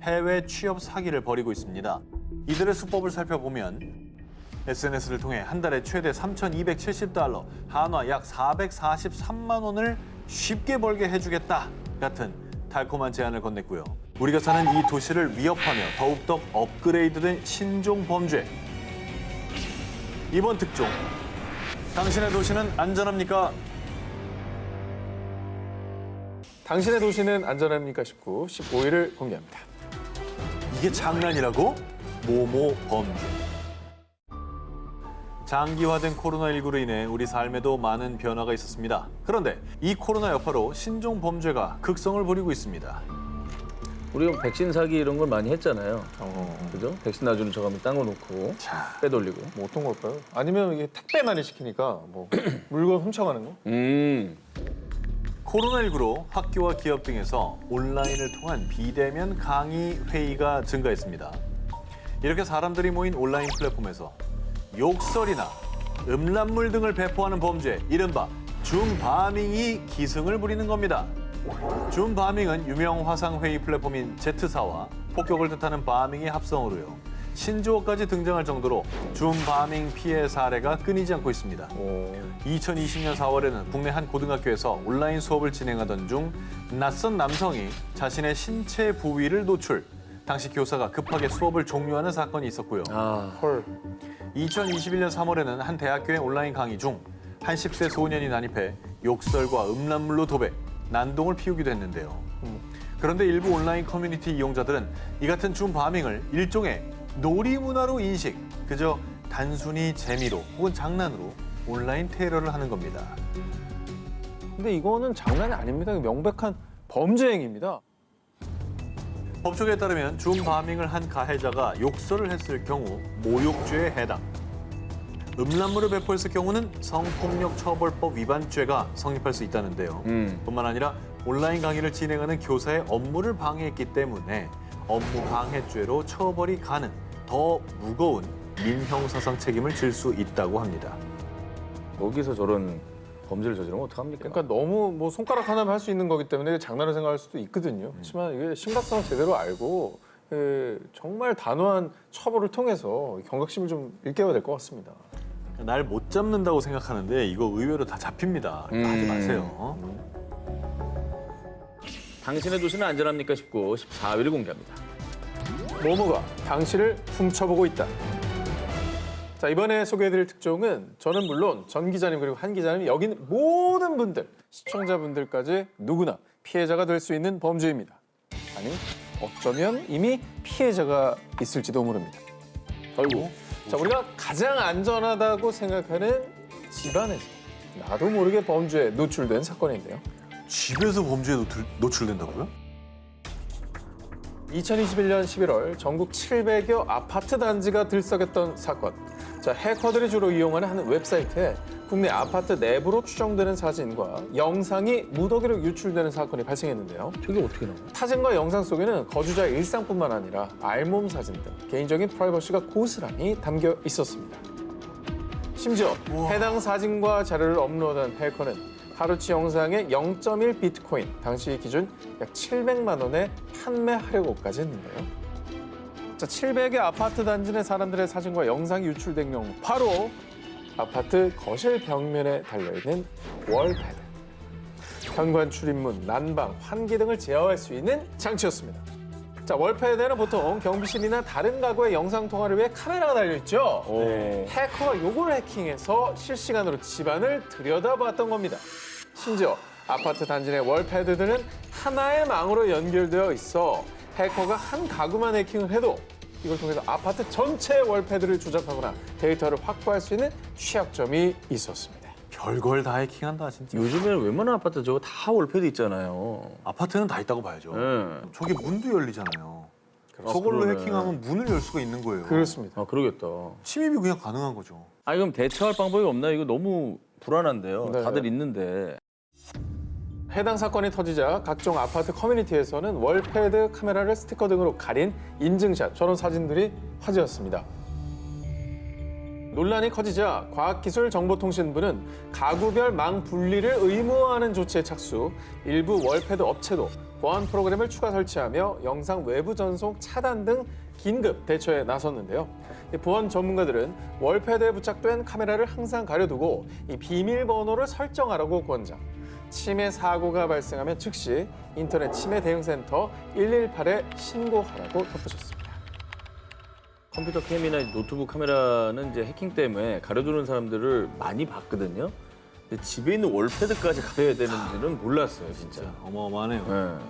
해외 취업 사기를 벌이고 있습니다. 이들의 수법을 살펴보면 SNS를 통해 한 달에 최대 3,270달러, 한화 약 443만 원을 쉽게 벌게 해주겠다 같은 달콤한 제안을 건넸고요. 우리가 사는 이 도시를 위협하며 더욱더 업그레이드된 신종 범죄. 이번 특종, 당신의 도시는 안전합니까? 당신의 도시는 안전합니까? 19, 15일을 공개합니다. 이게 장난이라고? 모모 범죄. 장기화된 코로나19로 인해 우리 삶에도 많은 변화가 있었습니다. 그런데 이 코로나 여파로 신종 범죄가 극성을 부리고 있습니다. 우리가 백신 사기 이런 걸 많이 했잖아요. 그죠? 백신 놔주는 척하면 딴 거 놓고 빼돌리고. 뭐 어떤 걸까요? 아니면 이게 택배 많이 시키니까 뭐 물건 훔쳐가는 거? 코로나19로 학교와 기업 등에서 온라인을 통한 비대면 강의 회의가 증가했습니다. 이렇게 사람들이 모인 온라인 플랫폼에서 욕설이나 음란물 등을 배포하는 범죄, 이른바 줌바밍이 기승을 부리는 겁니다. 줌바밍은 유명 화상회의 플랫폼인 Z사와 폭격을 뜻하는 바밍의 합성어로요. 신조어까지 등장할 정도로 줌바밍 피해 사례가 끊이지 않고 있습니다. 2020년 4월에는 국내 한 고등학교에서 온라인 수업을 진행하던 중 낯선 남성이 자신의 신체 부위를 노출. 당시 교사가 급하게 수업을 종료하는 사건이 있었고요. 헐. 2021년 3월에는 한 대학교의 온라인 강의 중 한 10대 소년이 난입해 욕설과 음란물로 도배, 난동을 피우기도 했는데요. 그런데 일부 온라인 커뮤니티 이용자들은 이 같은 줌바밍을 일종의 놀이문화로 인식, 그저 단순히 재미로 혹은 장난으로 온라인 테러를 하는 겁니다. 근데 이거는 장난이 아닙니다. 명백한 범죄 행위입니다. 법조계에 따르면 줌바밍을 한 가해자가 욕설을 했을 경우 모욕죄에 해당. 음란물을 배포했을 경우는 성폭력처벌법 위반죄가 성립할 수 있다는데요. 뿐만 아니라 온라인 강의를 진행하는 교사의 업무를 방해했기 때문에 업무 방해죄로 처벌이 가능, 더 무거운 민형사상 책임을 질 수 있다고 합니다. 거기서 저런 범죄를 저지르면 어떡합니까? 그러니까 너무 뭐 손가락 하나만 할 수 있는 거기 때문에 장난을 생각할 수도 있거든요. 그렇지만 이게 심각성을 제대로 알고 정말 단호한 처벌을 통해서 경각심을 좀 일깨워야 될 것 같습니다. 날 못 잡는다고 생각하는데 이거 의외로 다 잡힙니다. 하지 마세요. 당신의 도시는 안전합니까? 19, 14일 공개합니다. 모모가 당신을 훔쳐보고 있다. 자, 이번에 소개해드릴 특종은 저는 물론 전 기자님 그리고 한 기자님 여기 있는 모든 분들, 시청자분들까지 누구나 피해자가 될 수 있는 범죄입니다. 아니, 어쩌면 이미 피해자가 있을지도 모릅니다. 아이고. 자, 우리가 가장 안전하다고 생각하는 집안에서 나도 모르게 범죄에 노출된 사건인데요. 집에서 범죄에 노출된다고요? 2021년 11월 전국 700여 아파트 단지가 들썩였던 사건. 자, 해커들이 주로 이용하는 한 웹사이트에 국내 아파트 내부로 추정되는 사진과 영상이 무더기로 유출되는 사건이 발생했는데요. 저게 어떻게 나와? 사진과 영상 속에는 거주자의 일상뿐만 아니라 알몸 사진 등 개인적인 프라이버시가 고스란히 담겨 있었습니다. 심지어 해당 사진과 자료를 업로드한 해커는 하루치 영상의 0.1 비트코인, 당시 기준 약 700만 원에 판매하려고까지 했는데요. 자, 700의 아파트 단지 내 사람들의 사진과 영상이 유출된 경우 바로 아파트 거실 벽면에 달려있는 월패드. 현관 출입문, 난방, 환기 등을 제어할 수 있는 장치였습니다. 자, 월패드에는 보통 경비실이나 다른 가구의 영상 통화를 위해 카메라가 달려있죠. 해커가 요걸 해킹해서 실시간으로 집안을 들여다봤던 겁니다. 심지어 아파트 단지 내 월패드들은 하나의 망으로 연결되어 있어 해커가 한 가구만 해킹을 해도 이걸 통해서 아파트 전체의 월패드를 조작하거나 데이터를 확보할 수 있는 취약점이 있었습니다. 별걸 다 해킹한다 진짜. 요즘에는 웬만한 아파트 저거 다 월패드 있잖아요. 아파트는 다 있다고 봐야죠. 네. 저게 문도 열리잖아요. 저걸로 그러네. 해킹하면 문을 열 수가 있는 거예요. 그렇습니다. 아, 그러겠다. 침입이 그냥 가능한 거죠. 아니, 그럼 대처할 방법이 없나요? 이거 너무 불안한데요. 네. 다들 있는데. 해당 사건이 터지자 각종 아파트 커뮤니티에서는 월패드 카메라를 스티커 등으로 가린 인증샷, 저런 사진들이 화제였습니다. 논란이 커지자 과학기술정보통신부는 가구별 망 분리를 의무화하는 조치에 착수, 일부 월패드 업체도 보안 프로그램을 추가 설치하며 영상 외부 전송 차단 등 긴급 대처에 나섰는데요. 이 보안 전문가들은 월패드에 부착된 카메라를 항상 가려두고 이 비밀번호를 설정하라고 권장. 침해 사고가 발생하면 즉시 인터넷 침해 대응센터 118에 신고하라고 덧붙였습니다. 컴퓨터 캠이나 노트북 카메라는 이제 해킹 때문에 가려두는 사람들을 많이 봤거든요. 근데 집에 있는 월패드까지 가려야 되는지는 몰랐어요, 진짜. 어마어마하네요. 네.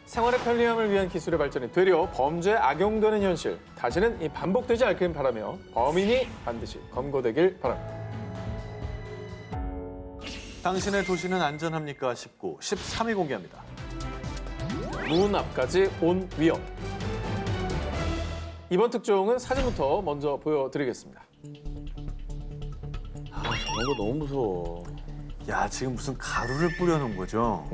생활의 편리함을 위한 기술의 발전이 되려 범죄에 악용되는 현실. 다시는 이 반복되지 않길 바라며 범인이 반드시 검거되길 바랍니다. 당신의 도시는 안전합니까? 19, 13위 공개합니다. 문 앞까지 온 위험. 이번 특종은 사진부터 먼저 보여드리겠습니다. 아, 저런 거 너무 무서워. 야, 지금 무슨 가루를 뿌려놓은 거죠?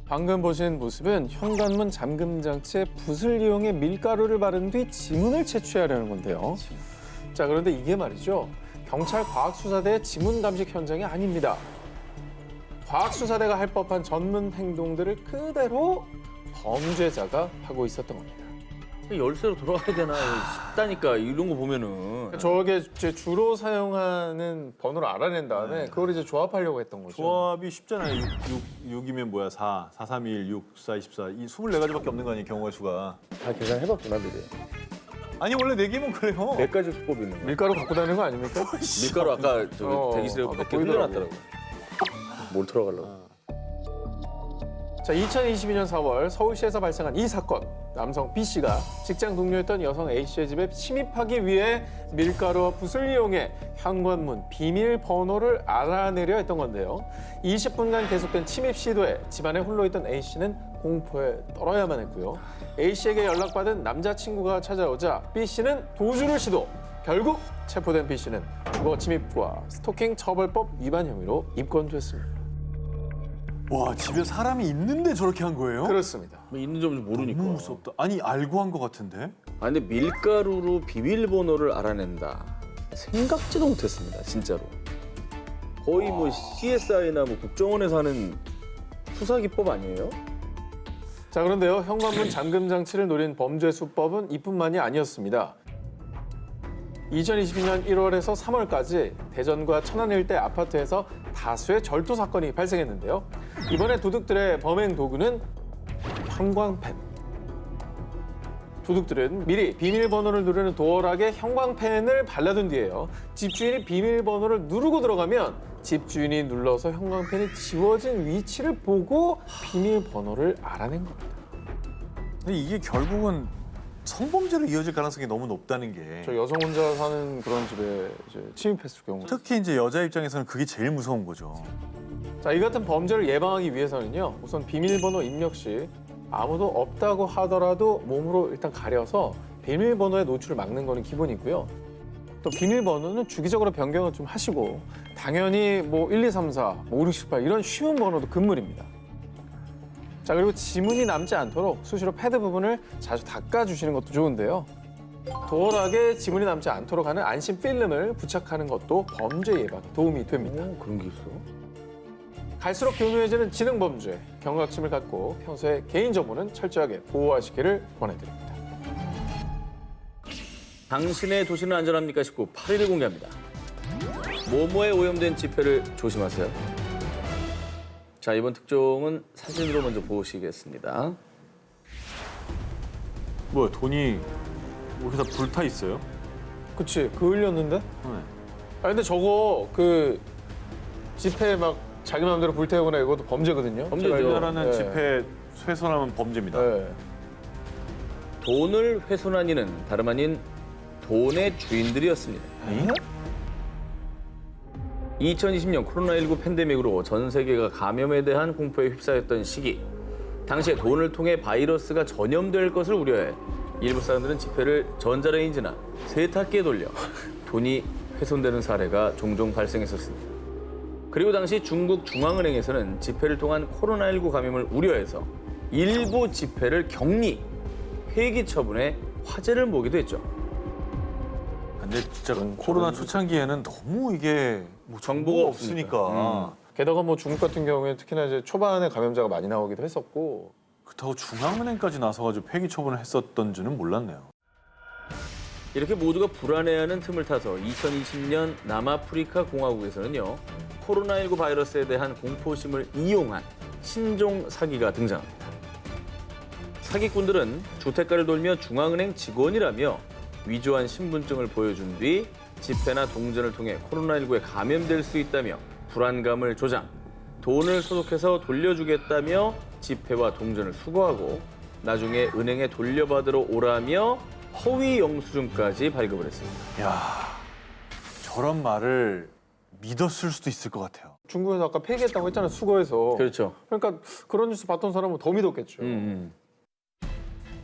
방금 보신 모습은 현관문 잠금 장치에 붓을 이용해 밀가루를 바른 뒤 지문을 채취하려는 건데요. 자, 그런데 이게 말이죠. 경찰 과학수사대의 지문 감식 현장이 아닙니다. 과학수사대가 할 법한 전문 행동들을 그대로 범죄자가 하고 있었던 겁니다. 열쇠로 돌아가야 되나 싶다니까, 이런 거 보면은. 저게 이제 주로 사용하는 번호를 알아낸 다음에 그걸 이제 조합하려고 했던 거죠. 조합이 쉽잖아요. 6이면 뭐야? 4, 4, 3, 1, 6, 4, 24. 이 24가지밖에 없는 거 아니에요, 경우의 수가. 다 계산해봤구나, 미리. 아니, 원래 4개면 그래요. 100가지 수법이 있는 거야. 밀가루 갖고 다니는 거 아닙니까? 밀가루 아까 저기 대기실에 아까 100개 보이더라고. 흘려놨더라고. 뭘 들어가려고. 자, 2022년 4월 서울시에서 발생한 이 사건. 남성 B 씨가 직장 동료였던 여성 A 씨의 집에 침입하기 위해 밀가루와 붓을 이용해 현관문 비밀번호를 알아내려 했던 건데요. 20분간 계속된 침입 시도에 집안에 홀로 있던 A 씨는 공포에 떨어야만 했고요. A 씨에게 연락받은 남자친구가 찾아오자 B 씨는 도주를 시도. 결국 체포된 B 씨는 주거 침입과 스토킹 처벌법 위반 혐의로 입건됐습니다. 와, 집에 사람이 있는데 저렇게 한 거예요? 그렇습니다. 뭐 있는 점을 모르니까. 너무 무섭다. 아니, 알고 한 거 같은데? 아, 근데 밀가루로 비밀번호를 알아낸다. 생각지도 못했습니다, 진짜로. 거의 뭐 CSI나 뭐 국정원에서 하는 수사기법 아니에요? 자, 그런데요. 현관문 잠금 장치를 노린 범죄 수법은 이뿐만이 아니었습니다. 2022년 1월에서 3월까지 대전과 천안 일대 아파트에서 다수의 절도 사건이 발생했는데요. 이번에 도둑들의 범행 도구는 형광펜. 도둑들은 미리 비밀번호를 누르는 도어락에 형광펜을 발라둔 뒤에요. 집주인이 비밀번호를 누르고 들어가면 집주인이 눌러서 형광펜이 지워진 위치를 보고 비밀번호를 알아낸 겁니다. 근데 이게 결국은 성범죄로 이어질 가능성이 너무 높다는 게. 저 여성 혼자 사는 그런 집에 이제 침입했을 경우. 특히 이제 여자 입장에서는 그게 제일 무서운 거죠. 자, 이 같은 범죄를 예방하기 위해서는요. 우선 비밀번호 입력 시 아무도 없다고 하더라도 몸으로 일단 가려서 비밀번호의 노출을 막는 거는 기본이고요. 또 비밀번호는 주기적으로 변경을 좀 하시고 당연히 뭐 1, 2, 3, 4, 뭐 5, 6, 7, 8 이런 쉬운 번호도 금물입니다. 자, 그리고 지문이 남지 않도록 수시로 패드 부분을 자주 닦아주시는 것도 좋은데요. 도어락에 지문이 남지 않도록 하는 안심 필름을 부착하는 것도 범죄 예방에 도움이 됩니다. 오, 그런 게 있어? 갈수록 교묘해지는 지능범죄, 경각심을 갖고 평소에 개인정보는 철저하게 보호하시기를 권해드립니다. 당신의 도시는 안전합니까? 19, 8위를 공개합니다. 모모에 오염된 지폐를 조심하세요. 자, 이번 특종은 사진으로 먼저 보시겠습니다. 뭐야, 돈이 여기다 불타 있어요? 그치, 그을렸는데? 네. 아, 근데 저거 그 지폐 막 자기 마음대로 불태우거나 이것도 범죄거든요. 범죄죠. 우리나라는 네. 집회 훼손하면 범죄입니다. 네. 돈을 훼손한 이는 다름 아닌 돈의 주인들이었습니다. 2020년 코로나19 팬데믹으로 전 세계가 감염에 대한 공포에 휩싸였던 시기. 당시에 돈을 통해 바이러스가 전염될 것을 우려해 일부 사람들은 지폐를 전자레인지나 세탁기에 돌려 돈이 훼손되는 사례가 종종 발생했었습니다. 그리고 당시 중국 중앙은행에서는 지폐를 통한 코로나19 감염을 우려해서 일부 지폐를 격리, 폐기 처분에 화제를 모기도 했죠. 근데 진짜 코로나 초창기에는 너무 이게 뭐 정보가 정보가 없으니까 게다가 뭐 중국 같은 경우에 특히나 이제 초반에 감염자가 많이 나오기도 했었고 그렇다고 중앙은행까지 나서가지고 폐기 처분을 했었던 줄은 몰랐네요. 이렇게 모두가 불안해하는 틈을 타서 2020년 남아프리카 공화국에서는요. 코로나19 바이러스에 대한 공포심을 이용한 신종 사기가 등장합니다. 사기꾼들은 주택가를 돌며 중앙은행 직원이라며 위조한 신분증을 보여준 뒤 집회나 동전을 통해 코로나19에 감염될 수 있다며 불안감을 조장, 돈을 소독해서 돌려주겠다며 지폐와 동전을 수거하고 나중에 은행에 돌려받으러 오라며 허위 영수증까지 발급을 했습니다. 야, 저런 말을 믿었을 수도 있을 것 같아요. 중국에서 아까 폐기했다고 했잖아요. 수거해서. 그렇죠. 그러니까 그런 뉴스 봤던 사람은 더 믿었겠죠.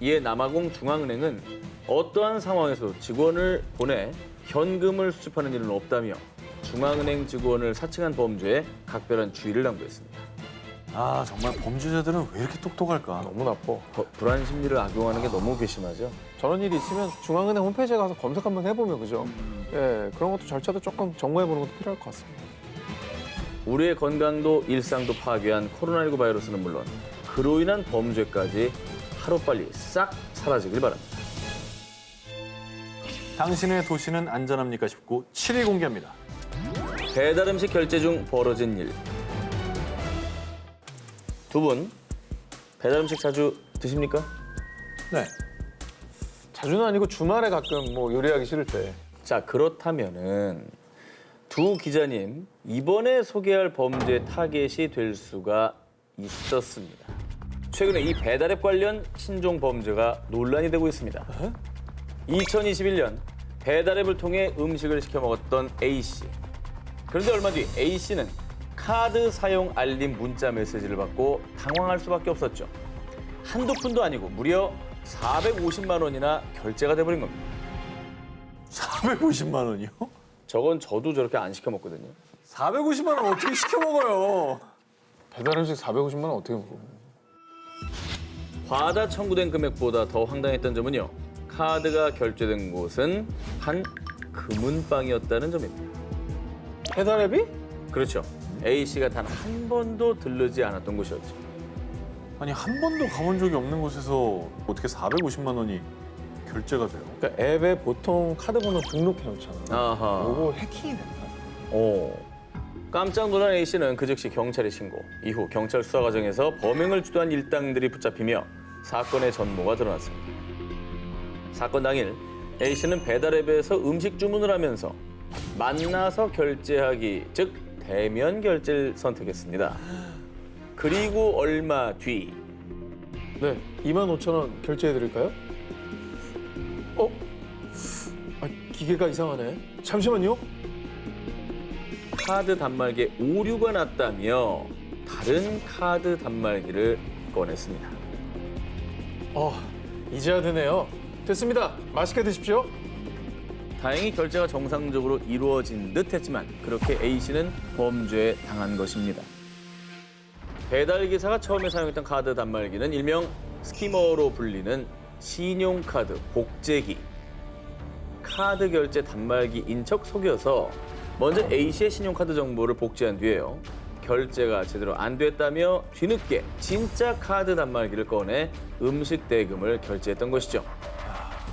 이에 남아공 중앙은행은 어떠한 상황에서도 직원을 보내 현금을 수집하는 일은 없다며 중앙은행 직원을 사칭한 범죄에 각별한 주의를 당부했습니다. 아, 정말 범죄자들은 왜 이렇게 똑똑할까? 너무 나빠. 불안 심리를 악용하는 게 너무 괘씸하죠. 저런 일이 있으면 중앙은행 홈페이지에 가서 검색 한번 해보면 그죠? 예, 그런 것도 절차도 조금 점검해보는 것도 필요할 것 같습니다. 우리의 건강도 일상도 파괴한 코로나19 바이러스는 물론 그로 인한 범죄까지 하루빨리 싹 사라지길 바랍니다. 당신의 도시는 안전합니까 싶고 7위 공개합니다. 배달 음식 결제 중 벌어진 일. 두 분 배달 음식 자주 드십니까? 네. 자주는 아니고 주말에 가끔 뭐 요리하기 싫을 때. 자, 그렇다면은 두 기자님 이번에 소개할 범죄 타겟이 될 수가 있었습니다. 최근에 이 배달앱 관련 신종 범죄가 논란이 되고 있습니다. 2021년 배달앱을 통해 음식을 시켜 먹었던 A씨. 그런데 얼마 뒤 A씨는 카드 사용 알림 문자 메시지를 받고 당황할 수밖에 없었죠. 한두 푼도 아니고 무려 450만 원이나 결제가 돼버린 겁니다. 450만 원이요? 저건 저도 저렇게 안 시켜 먹거든요. 450만 원 어떻게 시켜 먹어요? 배달 음식 450만 원 어떻게 먹어? 과다 청구된 금액보다 더 황당했던 점은요. 카드가 결제된 곳은 한 금은방이었다는 점입니다. 배달앱이? 그렇죠. A씨가 단 한 번도 들르지 않았던 곳이었죠. 아니, 한 번도 가본 적이 없는 곳에서 어떻게 450만 원이 결제가 돼요? 그러니까 앱에 보통 카드 번호 등록해 놓잖아. 아하. 요거 해킹이 됐나? 깜짝 놀란 A씨는 그 즉시 경찰에 신고. 이후 경찰 수사 과정에서 범행을 주도한 일당들이 붙잡히며 사건의 전모가 드러났습니다. 사건 당일 A씨는 배달앱에서 음식 주문을 하면서 만나서 결제하기, 즉 대면 결제를 선택했습니다. 그리고 얼마 뒤 네, 25,000원 결제해드릴까요? 아, 기계가 이상하네. 잠시만요. 카드 단말기에 오류가 났다며 다른 카드 단말기를 꺼냈습니다. 이제야 되네요. 됐습니다. 맛있게 드십시오. 다행히 결제가 정상적으로 이루어진 듯 했지만 그렇게 A씨는 범죄에 당한 것입니다. 배달기사가 처음에 사용했던 카드 단말기는 일명 스키머로 불리는 신용카드 복제기. 카드 결제 단말기인 척 속여서 먼저 A씨의 신용카드 정보를 복제한 뒤에요. 결제가 제대로 안 됐다며 뒤늦게 진짜 카드 단말기를 꺼내 음식 대금을 결제했던 것이죠.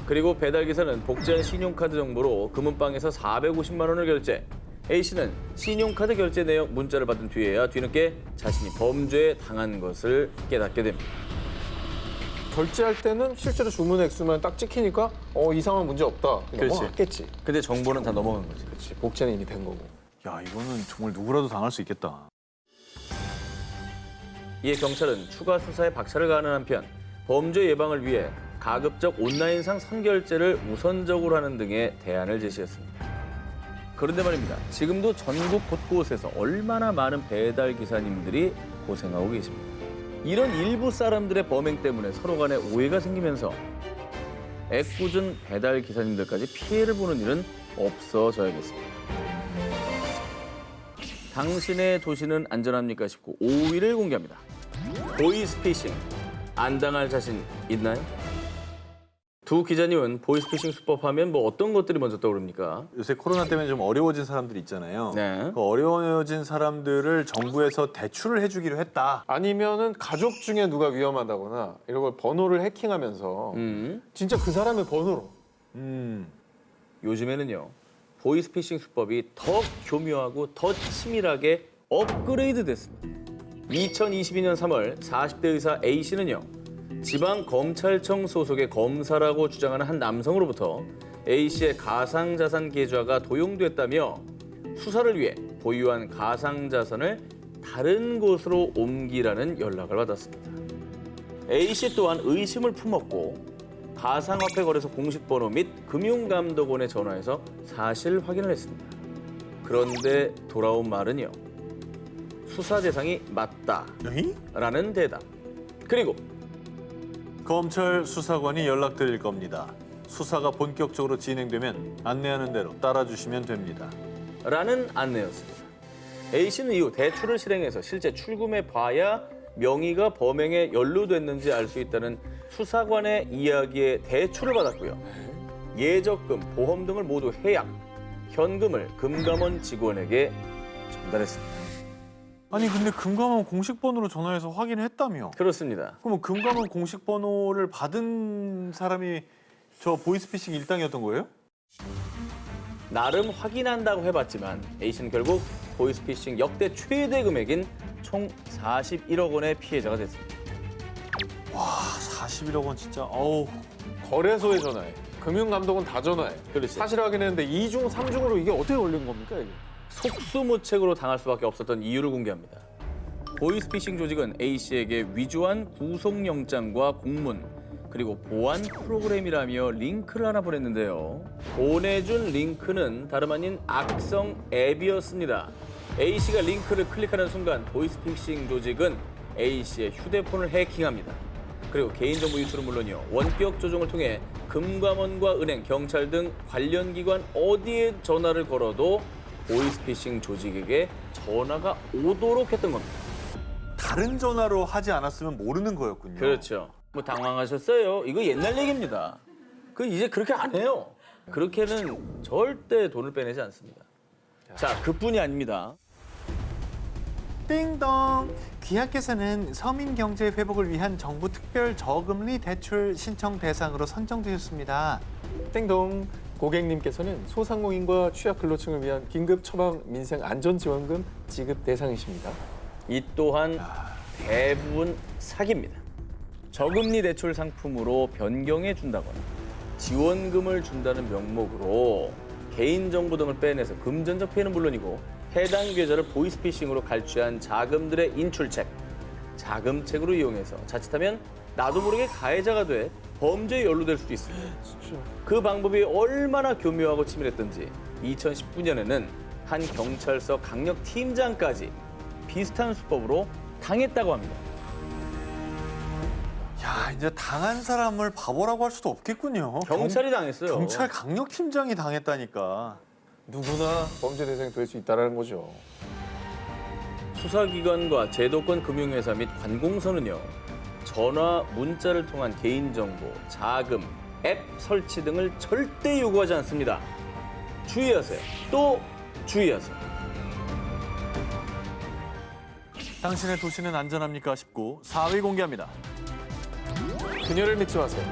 그리고 배달기사는 복제한 신용카드 정보로 금은방에서 450만 원을 결제. A씨는 신용카드 결제 내역 문자를 받은 뒤에야 뒤늦게 자신이 범죄에 당한 것을 깨닫게 됩니다. 결제할 때는 실제로 주문 액수만 딱 찍히니까 이상한 문제 없다. 넘어갔겠지. 근데 정보는 다 넘어간 거지. 그렇지. 복제는 이미 된 거고. 야, 이거는 정말 누구라도 당할 수 있겠다. 이에 경찰은 추가 수사에 박차를 가하는 한편 범죄 예방을 위해 가급적 온라인상 선결제를 우선적으로 하는 등의 대안을 제시했습니다. 그런데 말입니다. 지금도 전국 곳곳에서 얼마나 많은 배달 기사님들이 고생하고 계십니다. 이런 일부 사람들의 범행 때문에 서로 간에 오해가 생기면서 애꿎은 배달 기사님들까지 피해를 보는 일은 없어져야겠습니다. 당신의 도시는 안전합니까 싶고 5위를 공개합니다. 보이스피싱, 안 당할 자신 있나요? 두 기자님은 보이스피싱 수법하면 뭐 어떤 것들이 먼저 떠오릅니까? 요새 코로나 때문에 좀 어려워진 사람들 있잖아요. 네. 그 어려워진 사람들을 정부에서 대출을 해주기로 했다. 아니면은 가족 중에 누가 위험하다거나 이런 걸 번호를 해킹하면서 진짜 그 사람의 번호로 요즘에는요. 보이스피싱 수법이 더 교묘하고 더 치밀하게 업그레이드 됐습니다. 2022년 3월 40대 의사 A씨는요. 지방검찰청 소속의 검사라고 주장하는 한 남성으로부터 A씨의 가상자산 계좌가 도용됐다며 수사를 위해 보유한 가상자산을 다른 곳으로 옮기라는 연락을 받았습니다. A씨 또한 의심을 품었고 가상화폐 거래소 공식 번호 및 금융감독원에 전화해서 사실 확인을 했습니다. 그런데 돌아온 말은요. 수사 대상이 맞다라는 대답. 그리고 검찰 수사관이 연락드릴 겁니다. 수사가 본격적으로 진행되면 안내하는 대로 따라주시면 됩니다. 라는 안내였습니다. A씨는 이후 대출을 실행해서 실제 출금해 봐야 명의가 범행에 연루됐는지 알 수 있다는 수사관의 이야기에 대출을 받았고요. 예적금, 보험 등을 모두 해약, 현금을 금감원 직원에게 전달했습니다. 아니 근데 금감원 공식 번호로 전화해서 확인했다며? 그렇습니다. 그럼 금감원 공식 번호를 받은 사람이 저 보이스피싱 일당이었던 거예요? 나름 확인한다고 해봤지만 A씨는 결국 보이스피싱 역대 최대 금액인 총 41억 원의 피해자가 됐습니다. 와 41억 원 진짜 어우. 거래소에 전화해. 금융감독원 다 전화해. 그렇지. 사실 확인했는데 2중, 3중으로 이게 어떻게 걸린 겁니까? 이게? 속수무책으로 당할 수밖에 없었던 이유를 공개합니다. 보이스피싱 조직은 A씨에게 위조한 구속영장과 공문, 그리고 보안 프로그램이라며 링크를 하나 보냈는데요. 보내준 링크는 다름 아닌 악성 앱이었습니다. A씨가 링크를 클릭하는 순간 보이스피싱 조직은 A씨의 휴대폰을 해킹합니다. 그리고 개인정보 유출은 물론이요. 원격 조종을 통해 금감원과 은행, 경찰 등 관련 기관 어디에 전화를 걸어도 보이스피싱 조직에게 전화가 오도록 했던 겁니다. 다른 전화로 하지 않았으면 모르는 거였군요. 그렇죠. 뭐 당황하셨어요? 이거 옛날 얘기입니다. 그 이제 그렇게 안 해요. 그렇게는 절대 돈을 빼내지 않습니다. 자, 그뿐이 아닙니다. 띵동. 귀하께서는 서민 경제 회복을 위한 정부 특별 저금리 대출 신청 대상으로 선정되셨습니다. 땡동. 고객님께서는 소상공인과 취약근로층을 위한 긴급 처방 민생 안전지원금 지급 대상이십니다. 이 또한 대부분 사기입니다. 저금리 대출 상품으로 변경해 준다거나 지원금을 준다는 명목으로 개인정보 등을 빼내서 금전적 피해는 물론이고 해당 계좌를 보이스피싱으로 갈취한 자금들의 인출책, 자금책으로 이용해서 자칫하면 나도 모르게 가해자가 돼 범죄에 연루될 수도 있습니다. 그 방법이 얼마나 교묘하고 치밀했던지 2019년에는 한 경찰서 강력팀장까지 비슷한 수법으로 당했다고 합니다. 야 이제 당한 사람을 바보라고 할 수도 없겠군요. 경찰이 당했어요. 경찰 강력팀장이 당했다니까. 누구나 범죄 대상이 될 수 있다는 거죠. 수사기관과 제도권 금융회사 및 관공서는요. 전화, 문자를 통한 개인정보, 자금, 앱 설치 등을 절대 요구하지 않습니다. 주의하세요. 또 주의하세요. 당신의 도시는 안전합니까 싶고 4위 공개합니다. 그녀를 믿지 마세요.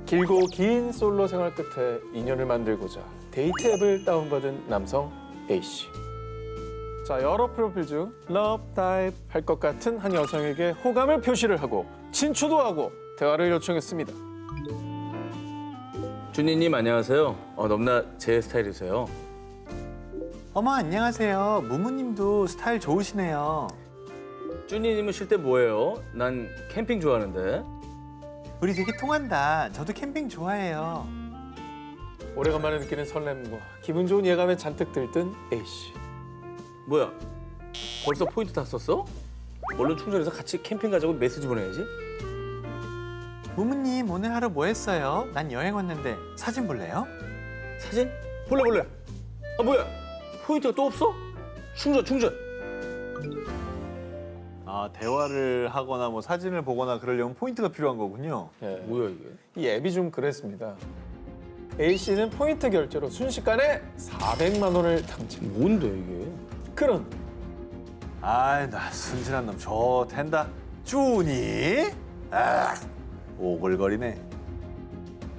길고 긴 솔로 생활 끝에 인연을 만들고자 데이트 앱을 다운받은 남성 A씨. 자, 여러 프로필 중 러브 타입 할 것 같은 한 여성에게 호감을 표시를 하고 친추도 하고 대화를 요청했습니다. 준이님 안녕하세요. 너무나 제 스타일이세요. 어머 안녕하세요. 무무님도 스타일 좋으시네요. 준이님은 쉴 때 뭐해요? 난 캠핑 좋아하는데. 우리 되게 통한다. 저도 캠핑 좋아해요. 오래간만에 느끼는 설렘과 기분 좋은 예감에 잔뜩 들뜬 A씨. 뭐야? 벌써 포인트 다 썼어? 얼른 충전해서 같이 캠핑 가자고 메시지 보내야지. 무무님 오늘 하루 뭐 했어요? 난 여행 왔는데 사진 볼래요? 사진? 볼래. 뭐야? 포인트가 또 없어? 충전. 아, 대화를 하거나 뭐 사진을 보거나 그러려면 포인트가 필요한 거군요. 예. 뭐야 이게? 이 앱이 좀 그랬습니다. A 씨는 포인트 결제로 순식간에 400만 원을 당첨. 뭔데 이게? 그런 아이, 나 순진한 놈 저 텐다. 쭈니? 아, 오글거리네.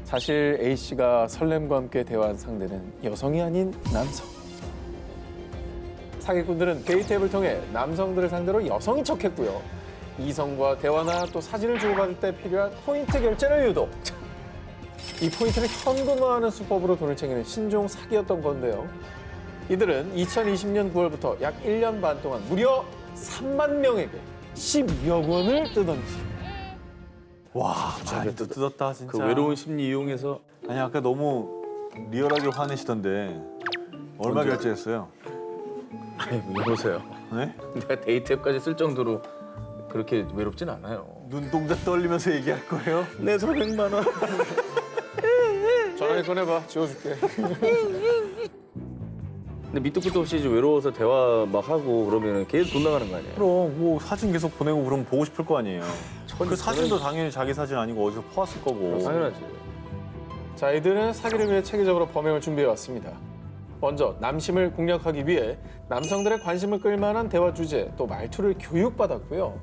사실 A 씨가 설렘과 함께 대화한 상대는 여성이 아닌 남성. 사기꾼들은 데이트 앱을 통해 남성들을 상대로 여성인 척했고요. 이성과 대화나 또 사진을 주고받을 때 필요한 포인트 결제를 유도. 이 포인트를 현금화하는 수법으로 돈을 챙기는 신종 사기였던 건데요. 이들은 2020년 9월부터 약 1년 반 동안 무려 3만 명에게 12억 원을 뜯어냈습니다. 와, 많이 또 뜯었다 진짜. 그 외로운 심리 이용해서 아니 아까 너무 리얼하게 화내시던데 얼마 언제? 결제했어요? 아니 여보세요. 네? 내가 데이트 앱까지 쓸 정도로 그렇게 외롭진 않아요. 눈동자 떨리면서 얘기할 거예요? 내 400만 원. 전화기 꺼내봐, 지워줄게. 근데 밑도 끝도 없이 이제 외로워서 대화 막 하고 그러면 계속 돈 나가는 거 아니에요? 그럼 뭐 사진 계속 보내고 그러면 보고 싶을 거 아니에요. 그 사진도 당연히 자기 사진 아니고 어디서 퍼왔을 거고. 당연하지. 자, 이들은 사기를 위해 체계적으로 범행을 준비해왔습니다. 먼저 남심을 공략하기 위해 남성들의 관심을 끌만한 대화 주제 또 말투를 교육받았고요.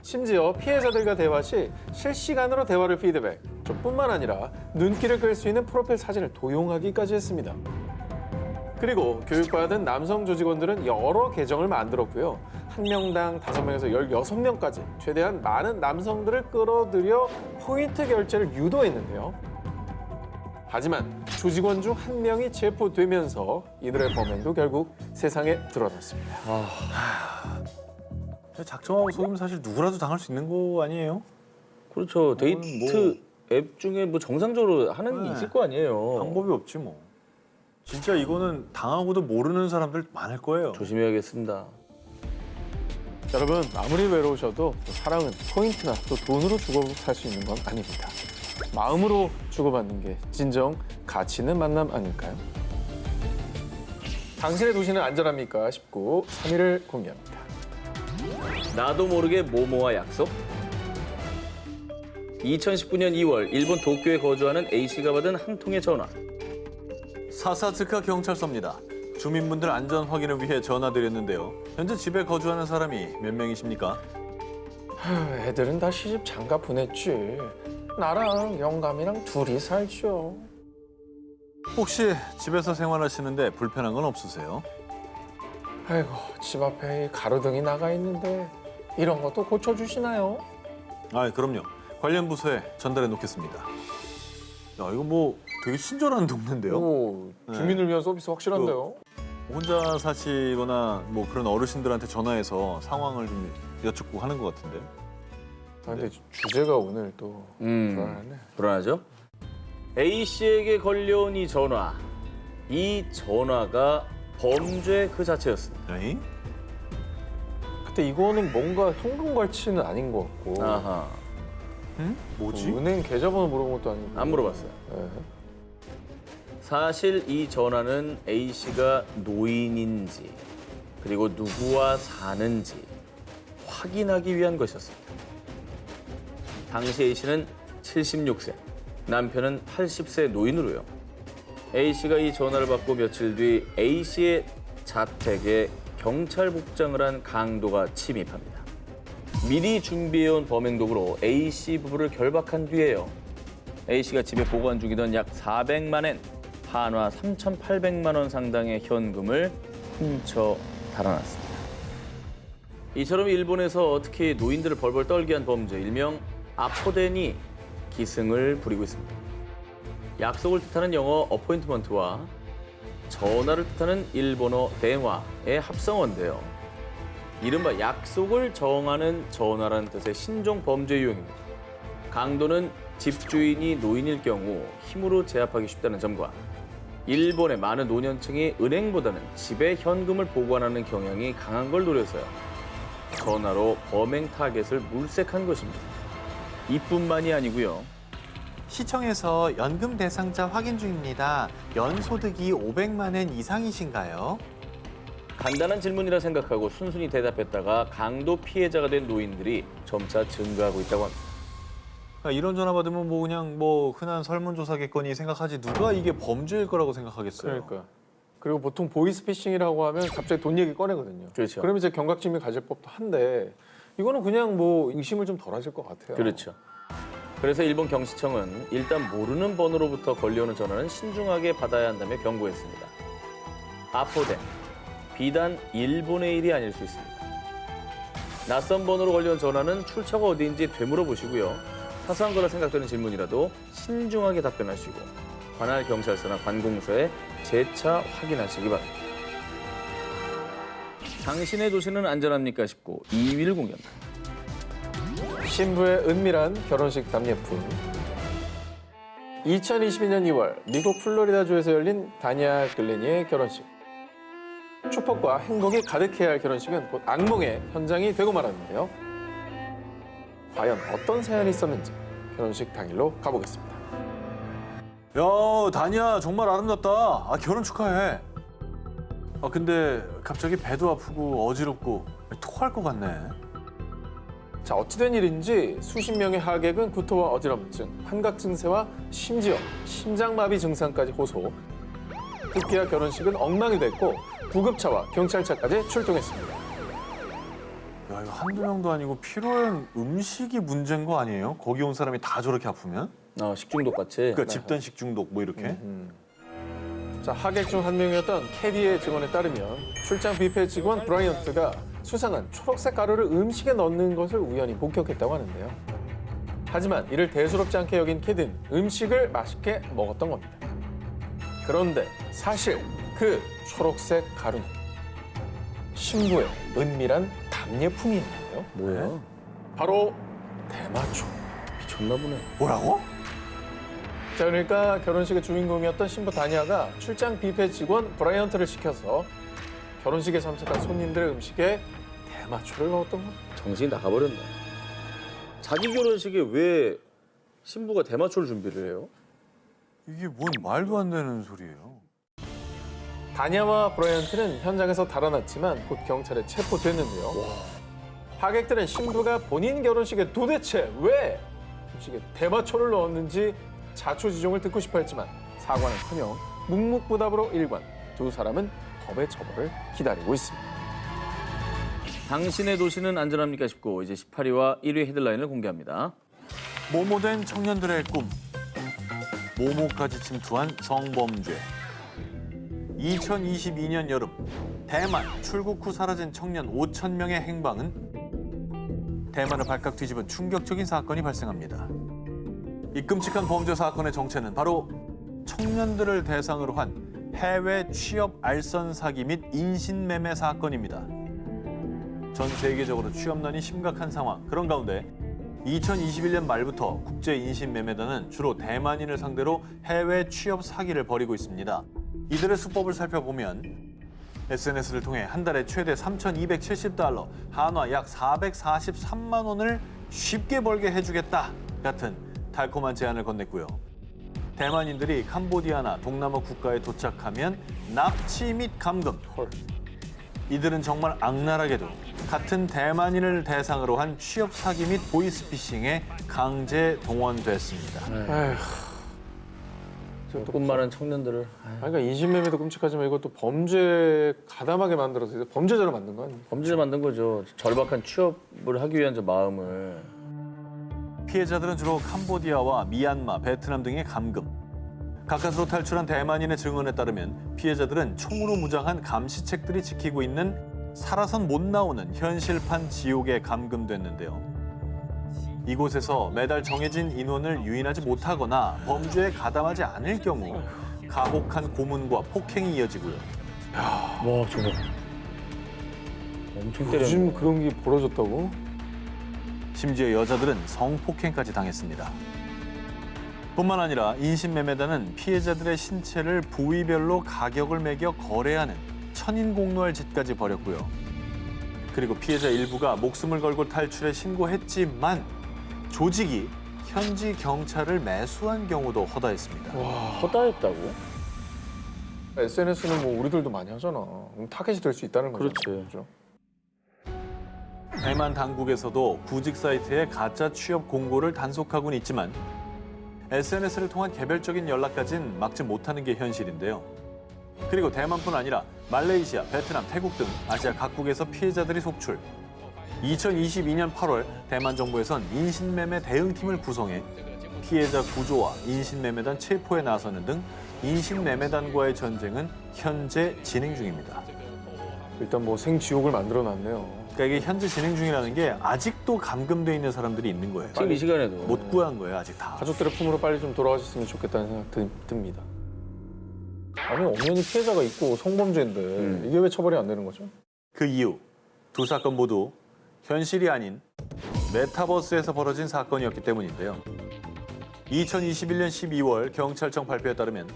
심지어 피해자들과 대화 시 실시간으로 대화를 피드백, 뿐만 아니라 눈길을 끌 수 있는 프로필 사진을 도용하기까지 했습니다. 그리고 교육받은 남성 조직원들은 여러 계정을 만들었고요. 한 명당 5명에서 16명까지 최대한 많은 남성들을 끌어들여 포인트 결제를 유도했는데요. 하지만 조직원 중 한 명이 체포되면서 이들의 범행도 결국 세상에 드러났습니다. 작정하고 속이면 사실 누구라도 당할 수 있는 거 아니에요? 그렇죠. 데이트 앱 중에 뭐 정상적으로 하는 게 네. 있을 거 아니에요. 방법이 없지 뭐. 진짜 이거는 당하고도 모르는 사람들 많을 거예요. 조심해야겠습니다. 여러분, 아무리 외로우셔도 사랑은 포인트나 또 돈으로 주고 살 수 있는 건 아닙니다. 마음으로 주고받는 게 진정 가치 있는 만남 아닐까요? 당신의 도시는 안전합니까? 19, 3위를 공개합니다. 나도 모르게 모모와 약속? 2019년 2월 일본 도쿄에 거주하는 A씨가 받은 한 통의 전화. 사사츠카 경찰서입니다. 주민분들 안전 확인을 위해 전화드렸는데요. 현재 집에 거주하는 사람이 몇 명이십니까? 애들은 다 시집 장가 보냈지. 나랑 영감이랑 둘이 살죠. 혹시 집에서 생활하시는데 불편한 건 없으세요? 아이고, 집 앞에 이 가로등이 나가 있는데 이런 것도 고쳐주시나요? 아, 그럼요. 관련 부서에 전달해 놓겠습니다. 야, 이거 뭐 되게 친절한 동네인데요? 오, 주민을 위한 서비스 확실한데요? 혼자 사시거나 뭐 그런 어르신들한테 전화해서 상황을 좀 여쭙고 하는 것 같은데. 아, 근데 주제가 오늘 또 불안하네. 불안하죠? A씨에게 걸려온 이 전화. 이 전화가 범죄 그 자체였습니다. 에이? 근데 이거는 뭔가 현금 갈취는 아닌 것 같고 아하. 응? 뭐지? 은행 계좌번호 물어본 것도 아니고 안 물어봤어요. 네. 사실 이 전화는 A씨가 노인인지 그리고 누구와 사는지 확인하기 위한 것이었습니다. 당시 A씨는 76세, 남편은 80세 노인으로요. A씨가 이 전화를 받고 며칠 뒤 A씨의 자택에 경찰 복장을 한 강도가 침입합니다. 미리 준비해온 범행 도구로 A씨 부부를 결박한 뒤에요. A씨가 집에 보관 중이던 약 400만 엔, 한화 3,800만 원 상당의 현금을 훔쳐 달아났습니다. 이처럼 일본에서 특히 노인들을 벌벌 떨게 한 범죄, 일명 아포덴이 기승을 부리고 있습니다. 약속을 뜻하는 영어 어포인트먼트와 전화를 뜻하는 일본어 대화의 합성어인데요. 이른바 약속을 정하는 전화라는 뜻의 신종 범죄 유형입니다. 강도는 집주인이 노인일 경우 힘으로 제압하기 쉽다는 점과 일본의 많은 노년층이 은행보다는 집에 현금을 보관하는 경향이 강한 걸 노려서요. 전화로 범행 타겟을 물색한 것입니다. 이뿐만이 아니고요. 시청에서 연금 대상자 확인 중입니다. 연소득이 500만 엔 이상이신가요? 간단한 질문이라 생각하고 순순히 대답했다가 강도 피해자가 된 노인들이 점차 증가하고 있다고 합니다. 그러니까 이런 전화 받으면 뭐 그냥 뭐 흔한 설문조사겠거니 생각하지 누가 이게 범죄일 거라고 생각하겠어요. 그러니까. 그리고 보통 보이스피싱이라고 하면 갑자기 돈 얘기 꺼내거든요. 그렇죠. 그러면 이제 경각심이 가질 법도 한데 이거는 그냥 뭐 의심을 좀 덜하실 것 같아요. 그렇죠. 그래서 일본 경시청은 일단 모르는 번호로부터 걸려오는 전화는 신중하게 받아야 한다며 경고했습니다. 아포덴, 비단 일본의 일이 아닐 수 있습니다. 낯선 번호로 걸려온 전화는 출처가 어디인지 되물어보시고요. 사소한 거라 생각되는 질문이라도 신중하게 답변하시고 관할 경찰서나 관공서에 재차 확인하시기 바랍니다. 당신의 도시는 안전합니까 싶고 2위를 공개합니다. 신부의 은밀한 결혼식 답례품. 2022년 2월 미국 플로리다주에서 열린 다니아 글래니의 결혼식. 축복과 행복이 가득해야 할 결혼식은 곧 악몽의 현장이 되고 말았는데요. 과연 어떤 사연이 있었는지 결혼식 당일로 가보겠습니다. 야, 다니야 정말 아름답다. 아, 결혼 축하해. 아, 근데 갑자기 배도 아프고 어지럽고 토할 것 같네. 자, 어찌된 일인지 수십 명의 하객은 구토와 어지럼증, 환각 증세와 심지어 심장마비 증상까지 호소. 급기야 결혼식은 엉망이 됐고 구급차와 경찰차까지 출동했습니다. 야, 이거 한두 명도 아니고 피로연 음식이 문제인 거 아니에요? 거기 온 사람이 다 저렇게 아프면? 식중독 같이. 그러니까 집단 식중독 뭐 이렇게? 자, 하객 중 한 명이었던 캐디의 증언에 따르면 출장 뷔페 직원 브라이언트가 수상한 초록색 가루를 음식에 넣는 것을 우연히 목격했다고 하는데요. 하지만 이를 대수롭지 않게 여긴 캐디는 음식을 맛있게 먹었던 겁니다. 그런데 사실 그 초록색 가루는 신부의 은밀한 답례품이었는데요. 뭐야? 바로 대마초. 미쳤나 보네. 뭐라고? 자, 그러니까 결혼식의 주인공이었던 신부 다니아가 출장 뷔페 직원 브라이언트를 시켜서 결혼식에 참석한 손님들의 음식에 대마초를 넣었던 겁니다. 정신이 나가버렸네. 자기 결혼식에 왜 신부가 대마초를 준비를 해요? 이게 뭔 말도 안 되는 소리예요. 다니아와 브라이언트는 현장에서 달아났지만 곧 경찰에 체포됐는데요. 하객들은 신부가 본인 결혼식에 도대체 왜 음식에 대마초를 넣었는지 자초지종을 듣고 싶어 했지만 사과는커녕 묵묵부답으로 일관. 두 사람은 법의 처벌을 기다리고 있습니다. 당신의 도시는 안전합니까 싶고 이제 18위와 1위 헤드라인을 공개합니다. 모모된 청년들의 꿈. 모모까지 침투한 성범죄. 2022년 여름 대만 출국 후 사라진 청년 5천 명의 행방은 대만을 발칵 뒤집은 충격적인 사건이 발생합니다. 이 끔찍한 범죄 사건의 정체는 바로 청년들을 대상으로 한 해외 취업 알선 사기 및 인신매매 사건입니다. 전 세계적으로 취업난이 심각한 상황. 그런 가운데 2021년 말부터 국제 인신매매단은 주로 대만인을 상대로 해외 취업 사기를 벌이고 있습니다. 이들의 수법을 살펴보면 SNS를 통해 한 달에 최대 3,270달러, 한화 약 443만 원을 쉽게 벌게 해주겠다 같은 달콤한 제안을 건넸고요. 대만인들이 캄보디아나 동남아 국가에 도착하면 납치 및 감금. 이들은 정말 악랄하게도 같은 대만인을 대상으로 한 취업 사기 및 보이스피싱에 강제 동원됐습니다. 꿈 많은 청년들을. 그러니까 인신매매도 끔찍하지만 이것도 범죄 가담하게 만들어서 이제 범죄자로 만든 거 아니에요? 범죄를 만든 거죠. 절박한 취업을 하기 위한 저 마음을. 피해자들은 주로 캄보디아와 미얀마, 베트남 등의 감금. 가까스로 탈출한 대만인의 증언에 따르면 피해자들은 총으로 무장한 감시책들이 지키고 있는 살아선 못 나오는 현실판 지옥에 감금됐는데요. 이곳에서 매달 정해진 인원을 유인하지 못하거나 범죄에 가담하지 않을 경우 가혹한 고문과 폭행이 이어지고요. 와, 저거. 엄청 때렸네. 요즘 그런 게 벌어졌다고? 심지어 여자들은 성폭행까지 당했습니다. 뿐만 아니라 인신매매단은 피해자들의 신체를 부위별로 가격을 매겨 거래하는 천인공노할 짓까지 벌였고요. 그리고 피해자 일부가 목숨을 걸고 탈출해 신고했지만 조직이 현지 경찰을 매수한 경우도 허다했습니다. 허다했다고? SNS는 뭐 우리들도 많이 하잖아. 그럼 타겟이 될 수 있다는 거죠. 그렇지. 대만 당국에서도 구직 사이트의 가짜 취업 공고를 단속하고는 있지만 SNS를 통한 개별적인 연락까지는 막지 못하는 게 현실인데요. 그리고 대만뿐 아니라 말레이시아, 베트남, 태국 등 아시아 각국에서 피해자들이 속출. 2022년 8월 대만 정부에선 인신매매 대응팀을 구성해 피해자 구조와 인신매매단 체포에 나서는 등 인신매매단과의 전쟁은 현재 진행 중입니다. 일단 뭐 생지옥을 만들어놨네요. 그러니까 이게 현재 진행 중이라는 게 아직도 감금돼 있는 사람들이 있는 거예요. 지금 이 시간에도. 못 구한 거예요, 아직 다. 가족들의 품으로 빨리 좀 돌아가셨으면 좋겠다는 생각 듭니다. 아니 엄연히 피해자가 있고 성범죄인데 이게 왜 처벌이 안 되는 거죠? 그 이유, 두 사건 모두 현실이 아닌 메타버스에서 벌어진 사건이었기 때문인데요. 2021년 12월 경찰청 발표에 따르면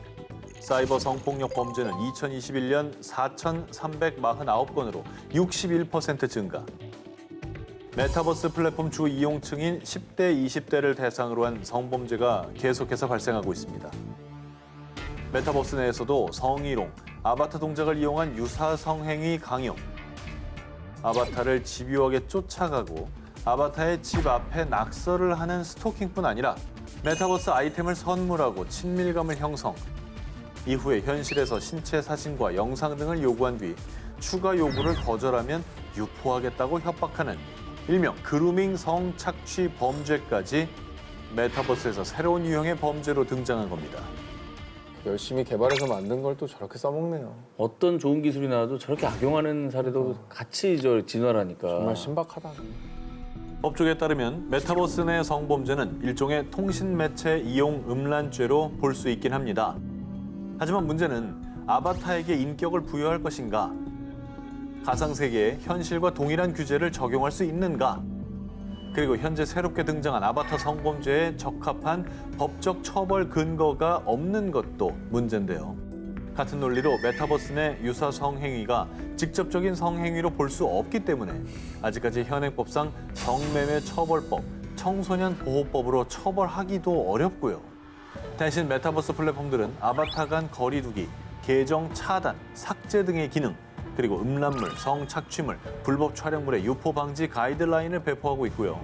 사이버 성폭력 범죄는 2021년 4,349건으로 61% 증가. 메타버스 플랫폼 주 이용층인 10대, 20대를 대상으로 한 성범죄가 계속해서 발생하고 있습니다. 메타버스 내에서도 성희롱, 아바타 동작을 이용한 유사 성행위 강요, 아바타를 집요하게 쫓아가고 아바타의 집 앞에 낙서를 하는 스토킹뿐 아니라 메타버스 아이템을 선물하고 친밀감을 형성, 이후에 현실에서 신체 사진과 영상 등을 요구한 뒤 추가 요구를 거절하면 유포하겠다고 협박하는 일명 그루밍 성착취 범죄까지 메타버스에서 새로운 유형의 범죄로 등장한 겁니다. 열심히 개발해서 만든 걸 또 저렇게 써먹네요. 어떤 좋은 기술이 나와도 저렇게 악용하는 사례도 같이 진화라니까. 정말 신박하다. 법조계에 따르면 메타버스 내 성범죄는 일종의 통신매체 이용 음란죄로 볼 수 있긴 합니다. 하지만 문제는 아바타에게 인격을 부여할 것인가? 가상세계에 현실과 동일한 규제를 적용할 수 있는가? 그리고 현재 새롭게 등장한 아바타 성범죄에 적합한 법적 처벌 근거가 없는 것도 문제인데요. 같은 논리로 메타버스 내 유사 성행위가 직접적인 성행위로 볼 수 없기 때문에 아직까지 현행법상 성매매 처벌법, 청소년 보호법으로 처벌하기도 어렵고요. 대신 메타버스 플랫폼들은 아바타 간 거리두기, 계정 차단, 삭제 등의 기능, 그리고 음란물, 성착취물, 불법 촬영물의 유포 방지 가이드라인을 배포하고 있고요.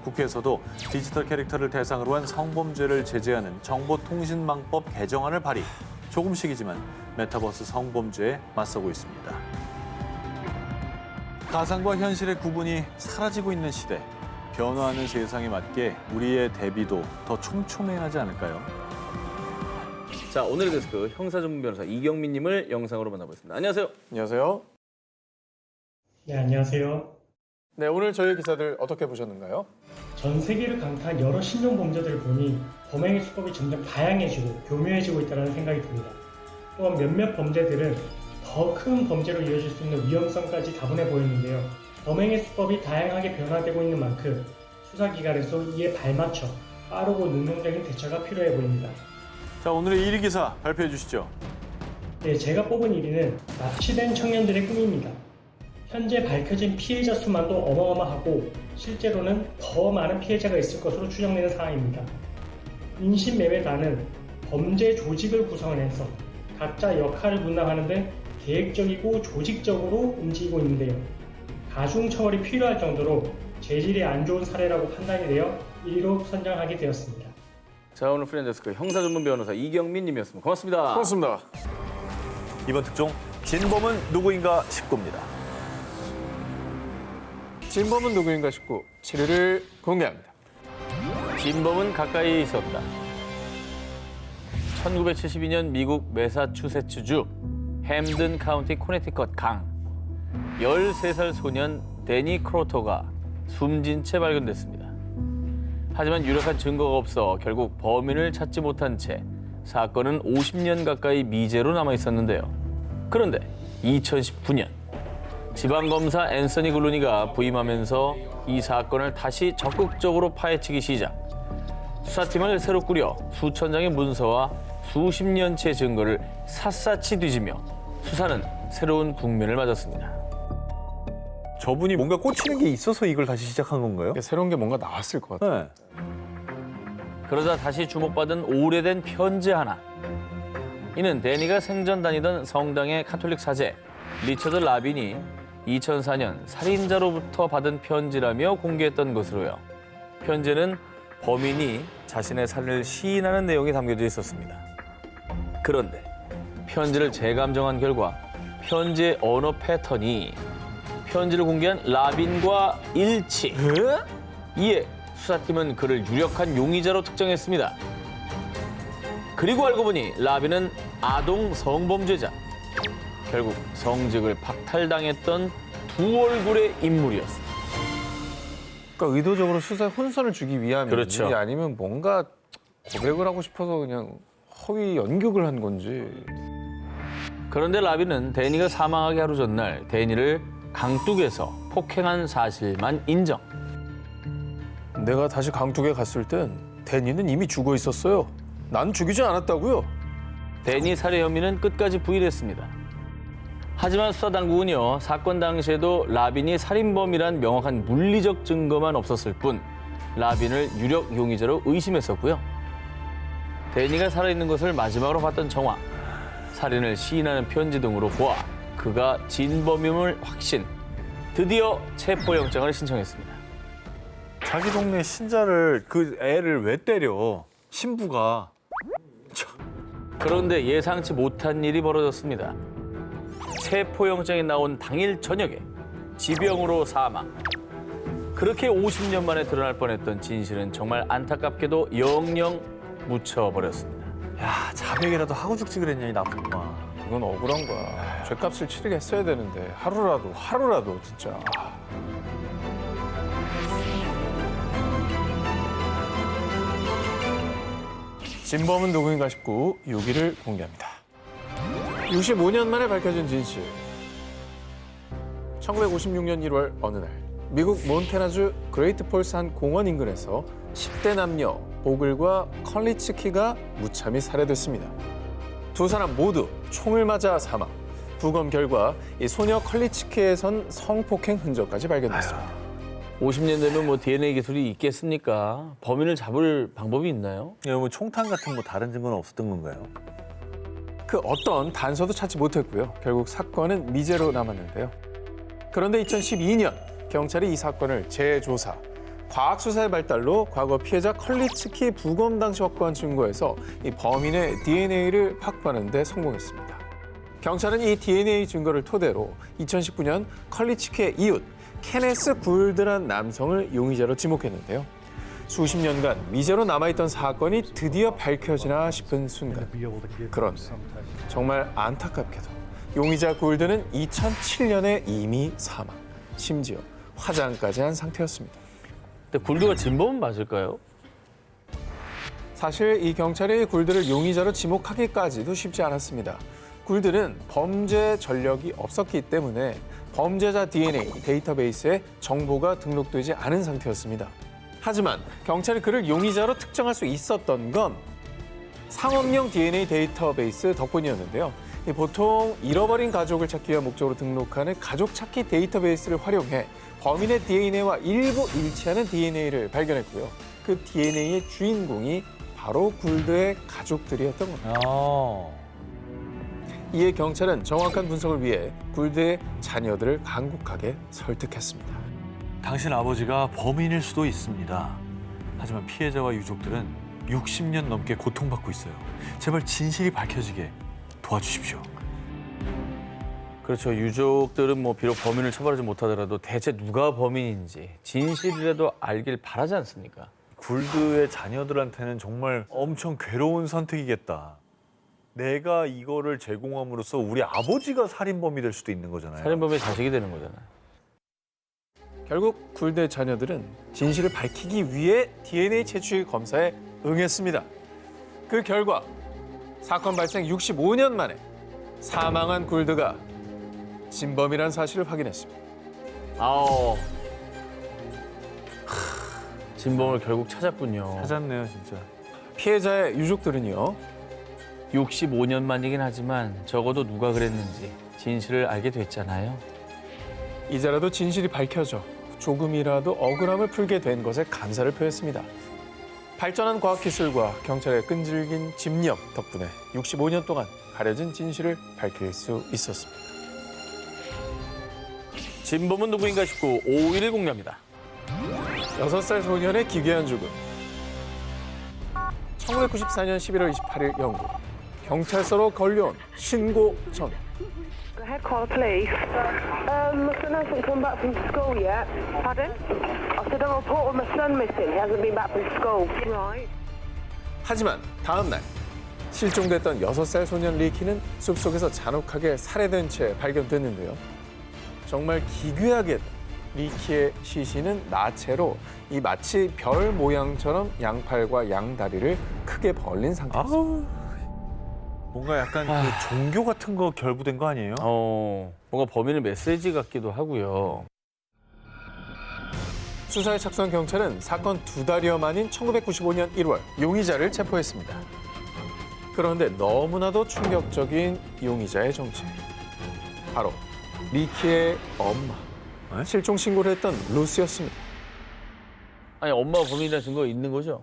국회에서도 디지털 캐릭터를 대상으로 한 성범죄를 제재하는 정보통신망법 개정안을 발의. 조금씩이지만 메타버스 성범죄에 맞서고 있습니다. 가상과 현실의 구분이 사라지고 있는 시대. 변화하는 세상에 맞게 우리의 대비도 더 촘촘해야하지 않을까요? 자, 오늘의 데스크 형사 전문 변호사 이경민 님을 영상으로 만나보겠습니다. 안녕하세요. 안녕하세요. 네, 안녕하세요. 네, 오늘 저희 기사들 어떻게 보셨는가요? 전 세계를 강타한 여러 신종 범죄들을 보니 범행의 수법이 점점 다양해지고 교묘해지고 있다는 생각이 듭니다. 또한 몇몇 범죄들은 더 큰 범죄로 이어질 수 있는 위험성까지 다분해 보이는데요. 범행의 수법이 다양하게 변화되고 있는 만큼 수사기관에서 이에 발맞춰 빠르고 능동적인 대처가 필요해 보입니다. 자, 오늘의 1위 기사 발표해 주시죠. 네, 제가 뽑은 1위는 납치된 청년들의 꿈입니다. 현재 밝혀진 피해자 수만도 어마어마하고 실제로는 더 많은 피해자가 있을 것으로 추정되는 상황입니다. 인신매매단은 범죄 조직을 구성해서 각자 역할을 분담하는 등 계획적이고 조직적으로 움직이고 있는데요. 가중처벌이 필요할 정도로 재질이 안 좋은 사례라고 판단이 되어 1위로 선정하게 되었습니다. 자, 오늘 프리랜서데스크 형사 전문 변호사 이경민 님이었습니다. 고맙습니다. 고맙습니다. 이번 특종 진범은 누구인가 19입니다. 진범은 누구인가 싶고 7위를 공개합니다. 진범은 가까이에 있었다. 1972년 미국 매사추세츠주 햄든 카운티 코네티컷 강. 13살 소년 데니 크로터가 숨진 채 발견됐습니다. 하지만 유력한 증거가 없어 결국 범인을 찾지 못한 채 사건은 50년 가까이 미제로 남아 있었는데요. 그런데 2019년 지방검사 앤서니 글루니가 부임하면서 이 사건을 다시 적극적으로 파헤치기 시작. 수사팀을 새로 꾸려 수천 장의 문서와 수십 년치의 증거를 샅샅이 뒤지며 수사는 새로운 국면을 맞았습니다. 저분이 뭔가 꽂히는 게 있어서 이걸 다시 시작한 건가요? 새로운 게 뭔가 나왔을 것 같아요. 네. 그러다 다시 주목받은 오래된 편지 하나. 이는 데니가 생전 다니던 성당의 카톨릭 사제 리처드 라빈이 2004년 살인자로부터 받은 편지라며 공개했던 것으로요. 편지는 범인이 자신의 살인을 시인하는 내용이 담겨져 있었습니다. 그런데 편지를 재감정한 결과 편지의 언어 패턴이 편지를 공개한 라빈과 일치. 이에 수사팀은 그를 유력한 용의자로 특정했습니다. 그리고 알고 보니 라빈은 아동 성범죄자. 결국 성직을 박탈당했던 두 얼굴의 인물이었습니다. 그러니까 의도적으로 수사에 혼선을 주기 위함인지 그렇죠. 아니면 뭔가 고백을 하고 싶어서 그냥 허위 연극을 한 건지. 그런데 라빈은 데니가 사망하기 하루 전날 데니를 강둑에서 폭행한 사실만 인정. 내가 다시 강둑에 갔을 땐 데니는 이미 죽어 있었어요. 난 죽이지 않았다고요. 데니 살해 혐의는 끝까지 부인했습니다. 하지만 수사당국은요, 사건 당시에도 라빈이 살인범이란 명확한 물리적 증거만 없었을 뿐 라빈을 유력 용의자로 의심했었고요. 데니가 살아있는 것을 마지막으로 봤던 정황, 살인을 시인하는 편지 등으로 보아 그가 진범임을 확신, 드디어 체포영장을 신청했습니다. 자기 동네 신자를 그 애를 왜 때려? 신부가. 그런데 예상치 못한 일이 벌어졌습니다. 체포영장이 나온 당일 저녁에 지병으로 사망. 그렇게 50년 만에 드러날 뻔했던 진실은 정말 안타깝게도 영영 묻혀버렸습니다. 야, 자백이라도 하고 죽지 그랬냐, 이 나쁜 놈아. 이건 억울한 거야. 죄값을 치르게 했어야 되는데 하루라도 진짜. 진범은 누구인가 싶고 6일을 공개합니다. 65년 만에 밝혀진 진실. 1956년 1월 어느 날 미국 몬태나주 그레이트 폴스 한 공원 인근에서 10대 남녀 보글과 컬리츠키가 무참히 살해됐습니다. 두 사람 모두 총을 맞아 사망. 부검 결과 이 소녀 컬리츠키에선 성폭행 흔적까지 발견됐습니다. 50년 되면 뭐 DNA 기술이 있겠습니까? 범인을 잡을 방법이 있나요? 뭐 총탄 같은 뭐 다른 증거는 없었던 건가요? 그 어떤 단서도 찾지 못했고요. 결국 사건은 미제로 남았는데요. 그런데 2012년 경찰이 이 사건을 재조사, 과학수사의 발달로 과거 피해자 컬리츠키 부검 당시 확보한 증거에서 이 범인의 DNA를 확보하는 데 성공했습니다. 경찰은 이 DNA 증거를 토대로 2019년 컬리츠키의 이웃 케네스 굴드란 남성을 용의자로 지목했는데요. 수십 년간 미제로 남아있던 사건이 드디어 밝혀지나 싶은 순간. 그런데 정말 안타깝게도 용의자 굴드는 2007년에 이미 사망, 심지어 화장까지 한 상태였습니다. 근데 굴드가 진범은 맞을까요? 사실 이 경찰이 굴드를 용의자로 지목하기까지도 쉽지 않았습니다. 굴드는 범죄 전력이 없었기 때문에 범죄자 DNA 데이터베이스에 정보가 등록되지 않은 상태였습니다. 하지만 경찰이 그를 용의자로 특정할 수 있었던 건 상업용 DNA 데이터베이스 덕분이었는데요. 보통 잃어버린 가족을 찾기 위한 목적으로 등록하는 가족 찾기 데이터베이스를 활용해 범인의 DNA와 일부 일치하는 DNA를 발견했고요. 그 DNA의 주인공이 바로 굴드의 가족들이었던 겁니다. 이에 경찰은 정확한 분석을 위해 굴드의 자녀들을 간곡하게 설득했습니다. 당신 아버지가 범인일 수도 있습니다. 하지만 피해자와 유족들은 60년 넘게 고통받고 있어요. 제발 진실이 밝혀지게 도와주십시오. 그렇죠. 유족들은 뭐 비록 범인을 처벌하지 못하더라도 대체 누가 범인인지 진실이라도 알길 바라지 않습니까? 굴드의 자녀들한테는 정말 엄청 괴로운 선택이겠다. 내가 이거를 제공함으로써 우리 아버지가 살인범이 될 수도 있는 거잖아요. 살인범의 자식이 되는 거잖아요. 결국 굴드의 자녀들은 진실을 밝히기 위해 DNA 채취 검사에 응했습니다. 그 결과 사건 발생 65년 만에 사망한 굴드가 진범이란 사실을 확인했습니다. 아오. 진범을 결국 찾았군요. 찾았네요, 진짜. 피해자의 유족들은요. 65년 만이긴 하지만 적어도 누가 그랬는지 진실을 알게 됐잖아요. 이제라도 진실이 밝혀져 조금이라도 억울함을 풀게 된 것에 감사를 표했습니다. 발전한 과학기술과 경찰의 끈질긴 집념 덕분에 65년 동안 가려진 진실을 밝힐 수 있었습니다. 진범은 누구인가 싶고 5위를 공개합니다. 6살 소년의 기괴한 죽음. 1994년 11월 28일 영국. 경찰서로 걸려온 신고 전. Headquarter police. My son hasn't come back from school yet. Pardon? I said a report of my son missing. He hasn't been back from school. Right. 하지만 다음 날 실종됐던 6살 소년 리키는 숲속에서 잔혹하게 살해된 채 발견됐는데요. 정말 기괴하게도 리키의 시신은 나체로 이 마치 별 모양처럼 양팔과 양다리를 크게 벌린 상태였습니다. 뭔가 약간 그 종교 같은 거 결부된 거 아니에요? 뭔가 범인의 메시지 같기도 하고요. 수사에 착수한 경찰은 사건 2달여 만인 1995년 1월 용의자를 체포했습니다. 그런데 너무나도 충격적인 용의자의 정체. 바로 리키의 엄마. 실종 신고를 했던 루스였습니다. 아니 엄마가 범인이라는 증거가 있는 거죠?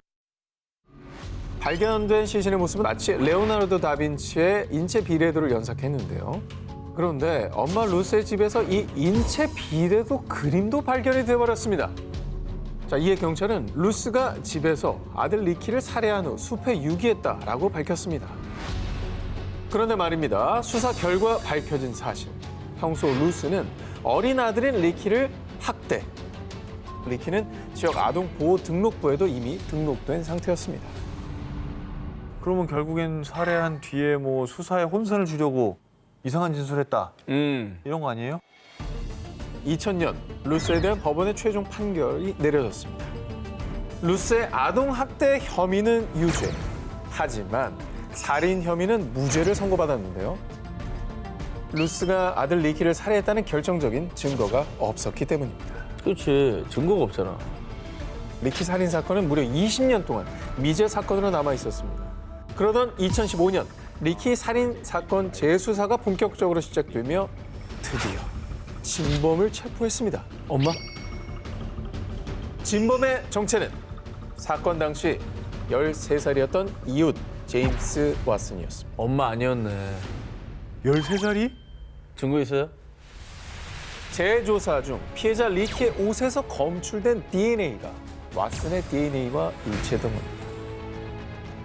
발견된 시신의 모습은 마치 레오나르도 다빈치의 인체 비례도를 연상했는데요. 그런데 엄마 루스의 집에서 이 인체 비례도 그림도 발견이 되어버렸습니다. 자, 이에 경찰은 루스가 집에서 아들 리키를 살해한 후 숲에 유기했다라고 밝혔습니다. 그런데 말입니다. 수사 결과 밝혀진 사실. 평소 루스는 어린 아들인 리키를 학대. 리키는 지역 아동보호 등록부에도 이미 등록된 상태였습니다. 그러면 결국엔 살해한 뒤에 뭐 수사에 혼선을 주려고 이상한 진술했다. 이런 거 아니에요? 2000년 루스에 대한 법원의 최종 판결이 내려졌습니다. 루스의 아동학대 혐의는 유죄. 하지만 살인 혐의는 무죄를 선고받았는데요. 루스가 아들 리키를 살해했다는 결정적인 증거가 없었기 때문입니다. 그렇지. 증거가 없잖아. 리키 살인 사건은 무려 20년 동안 미제 사건으로 남아 있었습니다. 그러던 2015년 리키 살인 사건 재수사가 본격적으로 시작되며 드디어 진범을 체포했습니다. 엄마? 진범의 정체는 사건 당시 13살이었던 이웃 제임스 왓슨이었습니다. 엄마 아니었네. 13살이? 증거 있어요? 재조사 중 피해자 리키의 옷에서 검출된 DNA가 왓슨의 DNA와 일치했던 겁니다.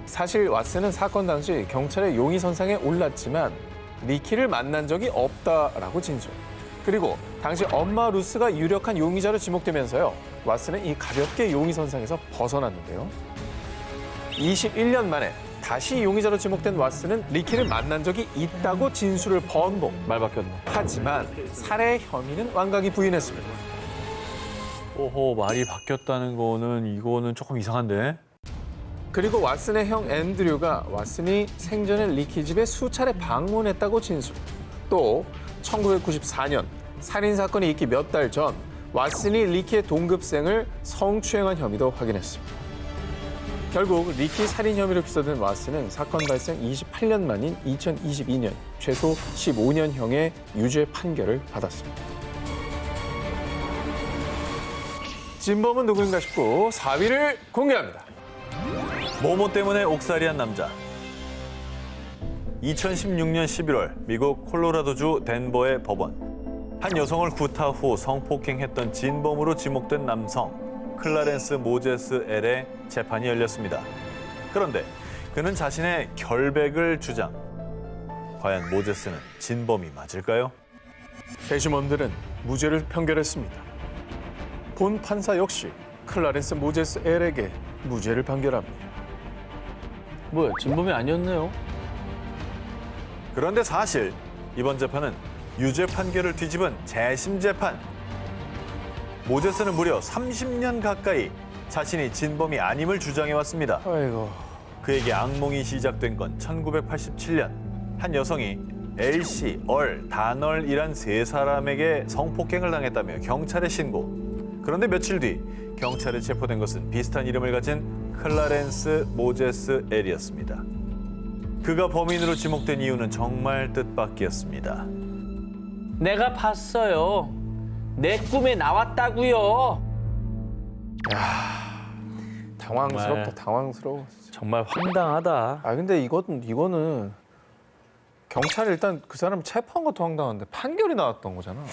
사실 왓슨은 사건 당시 경찰의 용의선상에 올랐지만 리키를 만난 적이 없다라고 진술. 그리고 당시 엄마 루스가 유력한 용의자로 지목되면서요. 왓슨은 이 가볍게 용의선상에서 벗어났는데요. 21년 만에 다시 용의자로 지목된 왓슨은 리키를 만난 적이 있다고 진술을 번복. 말 바뀌었네. 하지만 살해 혐의는 완강히 부인했습니다. 오호, 말이 바뀌었다는 거는 이거는 조금 이상한데? 그리고 왓슨의 형 앤드류가 왓슨이 생전에 리키 집에 수차례 방문했다고 진술. 또 1994년 살인 사건이 있기 몇 달 전 왓슨이 리키의 동급생을 성추행한 혐의도 확인했습니다. 결국 리키 살인 혐의로 기소된 왓슨은 사건 발생 28년 만인 2022년 최소 15년형의 유죄 판결을 받았습니다. 진범은 누구인가 싶고 4위를 공개합니다. 모모 때문에 옥살이한 남자. 2016년 11월 미국 콜로라도주 덴버의 법원. 한 여성을 구타 후 성폭행했던 진범으로 지목된 남성 클라렌스 모제스 L의 재판이 열렸습니다. 그런데 그는 자신의 결백을 주장. 과연 모제스는 진범이 맞을까요? 배심원들은 무죄를 판결했습니다. 본 판사 역시 클라렌스 모제스 L에게 무죄를 판결합니다. 뭐야, 진범이 아니었네요. 그런데 사실 이번 재판은 유죄 판결을 뒤집은 재심 재판. 모제스는 무려 30년 가까이 자신이 진범이 아님을 주장해왔습니다. 아이고. 그에게 악몽이 시작된 건 1987년 한 여성이 L씨, 다널이란 세 사람에게 성폭행을 당했다며 경찰에 신고. 그런데 며칠 뒤 경찰에 체포된 것은 비슷한 이름을 가진 클라렌스 모제스 L이었습니다. 그가 범인으로 지목된 이유는 정말 뜻밖이었습니다. 내가 봤어요. 내 꿈에 나왔다고요. 당황스럽다. 당황스러워. 정말 황당하다. 아 근데 이거는 경찰이 일단 그 사람 체포한 것도 황당한데 판결이 나왔던 거잖아.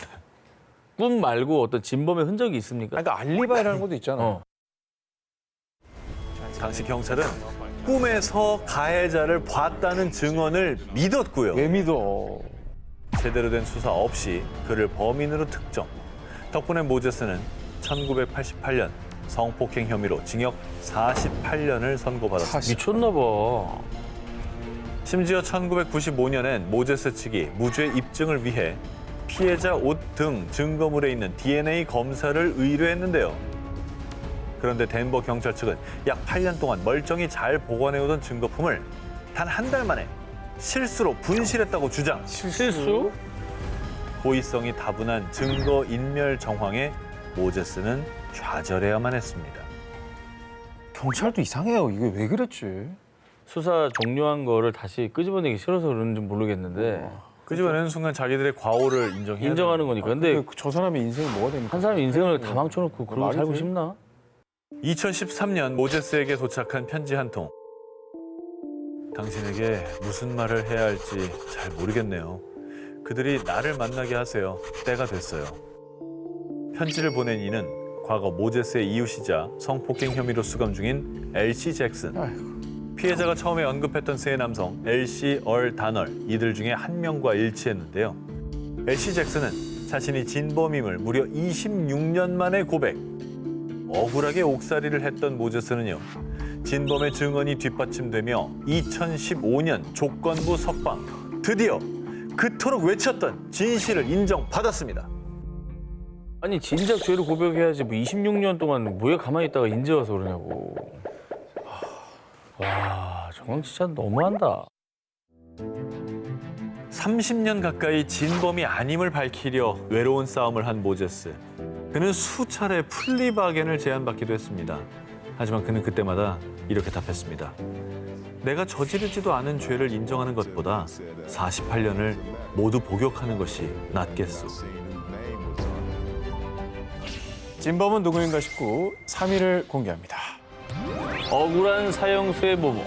꿈 말고 어떤 진범의 흔적이 있습니까? 그러니까 알리바이라는 것도 있잖아. 어. 당시 경찰은 꿈에서 가해자를 봤다는 증언을 믿었고요. 왜 믿어? 제대로 된 수사 없이 그를 범인으로 특정. 덕분에 모제스는 1988년 성폭행 혐의로 징역 48년을 선고받았습니다. 미쳤나 봐. 심지어 1995년엔 모제스 측이 무죄 입증을 위해 피해자 옷 등 증거물에 있는 DNA 검사를 의뢰했는데요. 그런데 덴버 경찰 측은 약 8년 동안 멀쩡히 잘 보관해오던 증거품을 단 한 달 만에 실수로 분실했다고 주장. 실수? 고의성이 다분한 증거 인멸 정황에 모제스는 좌절해야만 했습니다. 경찰도 이상해요. 이게 왜 그랬지? 수사 종료한 거를 다시 끄집어내기 싫어서 그런지 모르겠는데 끄집어내는 순간 자기들의 과오를 인정해야 인정하는 거니까. 근데 저 사람의 인생이 뭐가 됩니까? 한 사람 인생을 다 망쳐놓고 그러고 말이 살고 돼? 싶나? 2013년 모제스에게 도착한 편지 한 통. 당신에게 무슨 말을 해야 할지 잘 모르겠네요. 그들이 나를 만나게 하세요. 때가 됐어요. 편지를 보낸 이는 과거 모제스의 이웃이자 성폭행 혐의로 수감 중인 엘시 잭슨. 아이고. 피해자가 처음에 언급했던 세 남성 엘시, 얼, 다널 이들 중에 한 명과 일치했는데요. 엘시 잭슨은 자신이 진범임을 무려 26년 만에 고백. 억울하게 옥살이를 했던 모제스는요. 진범의 증언이 뒷받침되며 2015년 조건부 석방. 드디어 그토록 외쳤던 진실을 인정받았습니다. 아니 진작 죄를 고백해야지 뭐 26년 동안 뭐에 가만히 있다가 인제 와서 그러냐고. 와 정말 진짜 너무한다. 30년 가까이 진범이 아님을 밝히려 외로운 싸움을 한 모제스. 그는 수차례 플리바겐을 제안받기도 했습니다. 하지만 그는 그때마다 이렇게 답했습니다. 내가 저지르지도 않은 죄를 인정하는 것보다 48년을 모두 복역하는 것이 낫겠소. 진범은 누구인가 싶고 3위를 공개합니다. 억울한 사형수의 모모.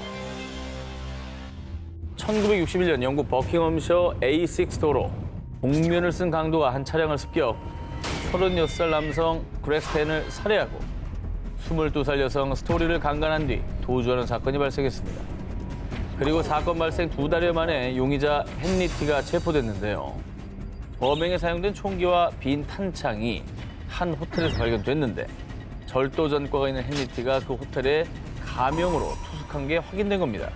1961년 영국 버킹엄셔 A6 도로 복면을 쓴 강도가 한 차량을 습격 36살 남성 그렉스텐을 살해하고 22살 여성 스토리를 강간한 뒤 도주하는 사건이 발생했습니다. 그리고 사건 발생 2달여 만에 용의자 헨리티가 체포됐는데요. 범행에 사용된 총기와 빈 탄창이 한 호텔에서 발견됐는데 절도 전과가 있는 헨리티가 그 호텔에 가명으로 투숙한 게 확인된 겁니다.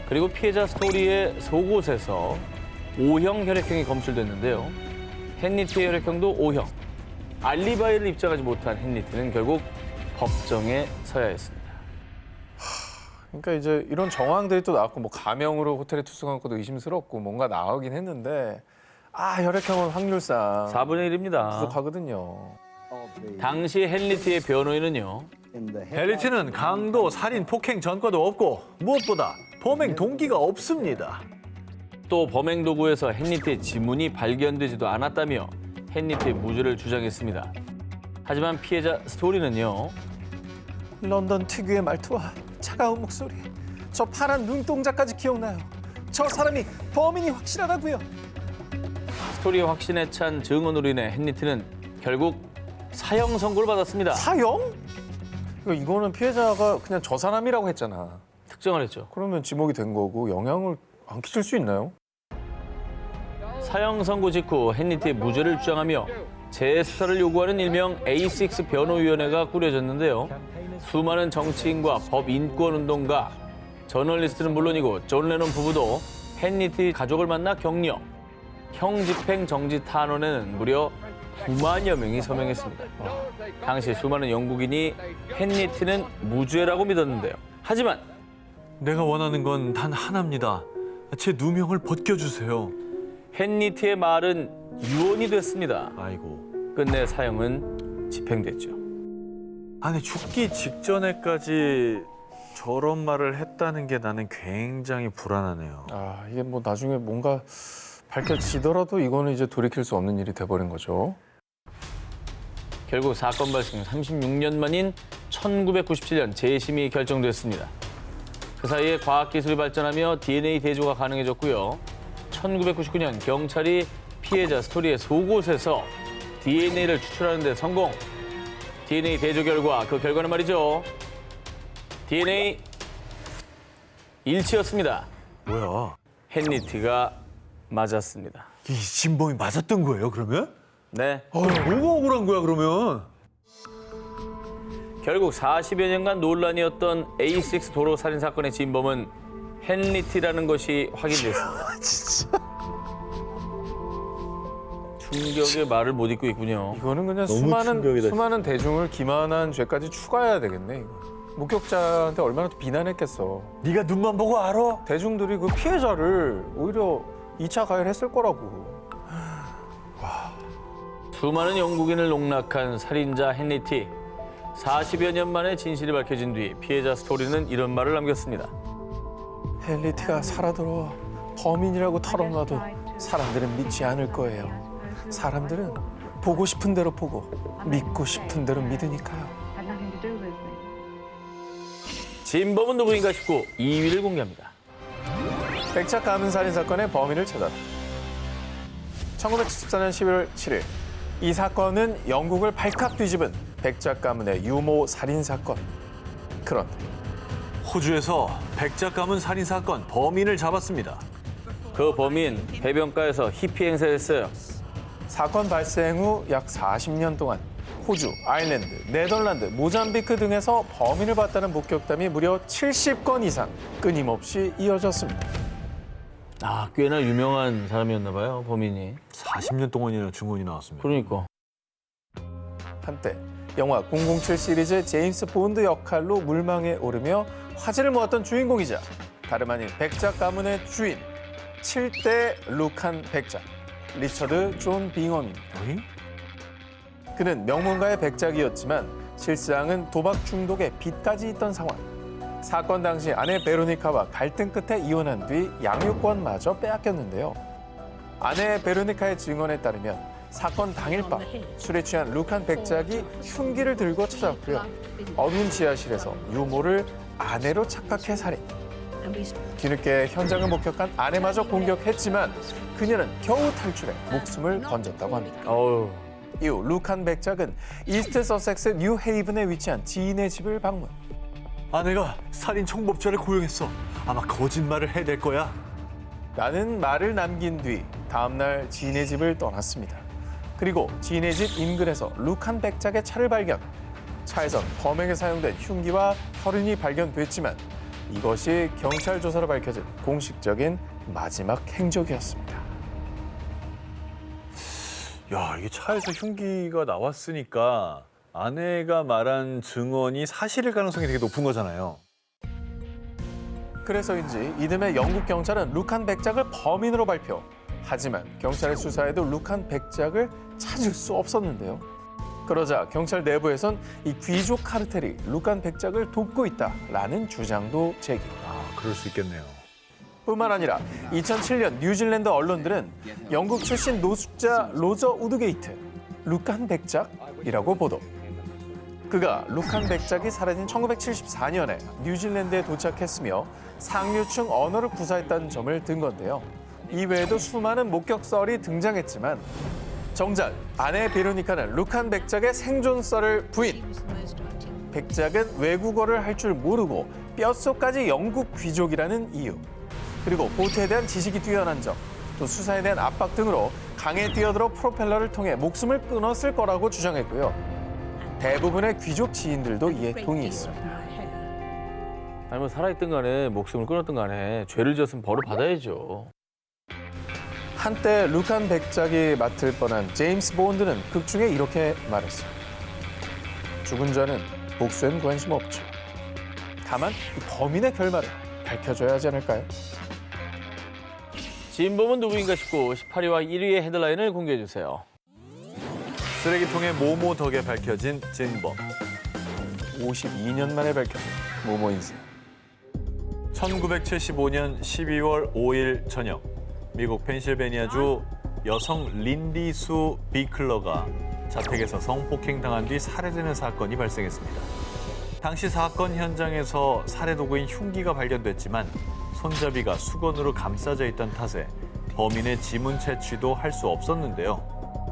그리고 피해자 스토리의 속옷에서 O형 혈액형이 검출됐는데요. 헨리티의 혈액형도 O형. 알리바이를 입증하지 못한 헨리티는 결국 법정에 서야 했습니다. 그러니까 이제 이런 정황들이 또 나왔고 뭐 가명으로 호텔에 투숙한 것도 의심스럽고 뭔가 나오긴 했는데 혈액형은 확률상 4분의 1입니다. 부족하거든요. 당시 헨리티의 변호인은요. 헨리티는 강도, 살인, 폭행 전과도 없고 무엇보다 범행 동기가 없습니다. 또 범행 도구에서 헨리티의 지문이 발견되지도 않았다며 헨리티의 무죄를 주장했습니다. 하지만 피해자 스토리는요. 런던 특유의 말투와 차가운 목소리, 저 파란 눈동자까지 기억나요. 저 사람이 범인이 확실하다고요. 스토리의 확신에 찬 증언으로 인해 헨리티는 결국 사형 선고를 받았습니다. 사형? 이거는 피해자가 그냥 저 사람이라고 했잖아. 특정을 했죠. 그러면 지목이 된 거고 영향을 안 끼칠 수 있나요? 사형 선고 직후 헨리티의 무죄를 주장하며 재수사를 요구하는 일명 A6 변호위원회가 꾸려졌는데요. 수많은 정치인과 법인권운동가, 저널리스트는 물론이고 존 레논 부부도 헨리티 가족을 만나 격려. 형 집행 정지 탄원에는 무려 9만여 명이 서명했습니다. 당시 수많은 영국인이 헨리티는 무죄라고 믿었는데요. 하지만 내가 원하는 건 단 하나입니다. 제 누명을 벗겨주세요. 헨리티의 말은 유언이 됐습니다. 아이고. 끝내 사형은 집행됐죠. 아니 죽기 직전에까지 저런 말을 했다는 게 나는 굉장히 불안하네요. 이게 뭐 나중에 뭔가 밝혀지더라도 이거는 이제 돌이킬 수 없는 일이 돼버린 거죠. 결국 사건 발생 36년 만인 1997년 재심이 결정됐습니다. 그 사이에 과학기술이 발전하며 DNA 대조가 가능해졌고요. 1999년 경찰이 피해자 스토리의 속옷에서 DNA를 추출하는 데 성공. DNA 대조 결과, 그 결과는 말이죠. DNA 일치였습니다. 뭐야? 헨리티가 맞았습니다. 이 진범이 맞았던 거예요, 그러면? 네. 뭐가 억울한 거야, 그러면? 결국 40여 년간 논란이었던 A6 도로 살인 사건의 진범은 헨리티라는 것이 확인됐습니다. 진짜? 충격의 말을 못 잇고 있군요. 이거는 그냥 너무 수많은 충격이다, 수많은 대중을 기만한 죄까지 추가해야 되겠네. 이거. 목격자한테 얼마나 또 비난했겠어. 네가 눈만 보고 알아? 대중들이 그 피해자를 오히려 2차 가해했을 거라고. 수많은 영국인을 농락한 살인자 헨리티. 40여 년 만에 진실이 밝혀진 뒤 피해자 스토리는 이런 말을 남겼습니다. 헨리티가 살아들어 범인이라고 털어놔도 사람들은 믿지 않을 거예요. 사람들은 보고 싶은 대로 보고 믿고 싶은 대로 믿으니까요. had nothing to do with me. 진범은 누구인가 싶고 2위를 공개합니다. 백작 가문 살인 사건의 범인을 찾아라. 1974년 11월 7일 이 사건은 영국을 발칵 뒤집은 백작 가문의 유모 살인 사건. 그런데 호주에서 백작 가문 살인 사건 범인을 잡았습니다. 그 범인 해변가에서 히피 행사를 했어요. 사건 발생 후 약 40년 동안 호주, 아일랜드, 네덜란드, 모잠비크 등에서 범인을 봤다는 목격담이 무려 70건 이상 끊임없이 이어졌습니다. 아, 꽤나 유명한 사람이었나 봐요, 범인이. 40년 동안이나 증언이 나왔습니다. 그러니까. 한때 영화 007 시리즈 제임스 본드 역할로 물망에 오르며 화제를 모았던 주인공이자 다름 아닌 백작 가문의 주인 7대 루칸 백작 리처드 존 빙엄입니다. 그는 명문가의 백작이었지만 실상은 도박 중독에 빚까지 있던 상황. 사건 당시 아내 베로니카와 갈등 끝에 이혼한 뒤 양육권마저 빼앗겼는데요. 아내 베로니카의 증언에 따르면 사건 당일 밤 술에 취한 루칸 백작이 흉기를 들고 찾아왔고요. 어두운 지하실에서 유모를 아내로 착각해 살인. 뒤늦게 현장을 목격한 아내마저 공격했지만 그녀는 겨우 탈출해 목숨을 건졌다고 합니다. 어우. 이후 루칸 백작은 이스트 서섹스 뉴 헤이븐에 위치한 지인의 집을 방문. 아내가 살인 청법자를 고용했어. 아마 거짓말을 해댈 거야. 라는 말을 남긴 뒤 다음날 지인의 집을 떠났습니다. 그리고 지인의 집 인근에서 루칸 백작의 차를 발견. 차에선 범행에 사용된 흉기와 혈흔이 발견됐지만 이것이 경찰 조사로 밝혀진 공식적인 마지막 행적이었습니다. 야, 이게 차에서 흉기가 나왔으니까 아내가 말한 증언이 사실일 가능성이 되게 높은 거잖아요. 그래서인지 이듬해 영국 경찰은 루칸 백작을 범인으로 발표. 하지만 경찰의 수사에도 루칸 백작을 찾을 수 없었는데요. 그러자 경찰 내부에선 이 귀족 카르텔이 루칸 백작을 돕고 있다라는 주장도 제기. 아, 그럴 수 있겠네요. 뿐만 아니라 2007년 뉴질랜드 언론들은 영국 출신 노숙자 로저 우드게이트, 루칸 백작이라고 보도. 그가 루칸 백작이 사라진 1974년에 뉴질랜드에 도착했으며 상류층 언어를 구사했다는 점을 든 건데요. 이외에도 수많은 목격설이 등장했지만 정작 아내 베로니카는 루칸 백작의 생존 썰을 부인. 백작은 외국어를 할 줄 모르고 뼛속까지 영국 귀족이라는 이유. 그리고 보트에 대한 지식이 뛰어난 점, 또 수사에 대한 압박 등으로 강에 뛰어들어 프로펠러를 통해 목숨을 끊었을 거라고 주장했고요. 대부분의 귀족 지인들도 이에 동의했습니다. 아니 뭐 살아있든 간에 목숨을 끊었든 간에 죄를 지었으면 벌을 받아야죠. 한때 루칸 백작이 맡을 뻔한 제임스 본드는 극중에 이렇게 말했어요. 죽은 자는 복수엔 관심 없죠. 다만 이 범인의 결말을 밝혀줘야 하지 않을까요? 진범은 누구인가 싶고 18위와 1위의 헤드라인을 공개해주세요. 쓰레기통의 모모 덕에 밝혀진 진범. 52년 만에 밝혀진 모모 인생. 1975년 12월 5일 저녁, 미국 펜실베니아주 여성 린디 수 비클러가 자택에서 성폭행당한 뒤 살해되는 사건이 발생했습니다. 당시 사건 현장에서 살해 도구인 흉기가 발견됐지만 손잡이가 수건으로 감싸져 있던 탓에 범인의 지문 채취도 할 수 없었는데요.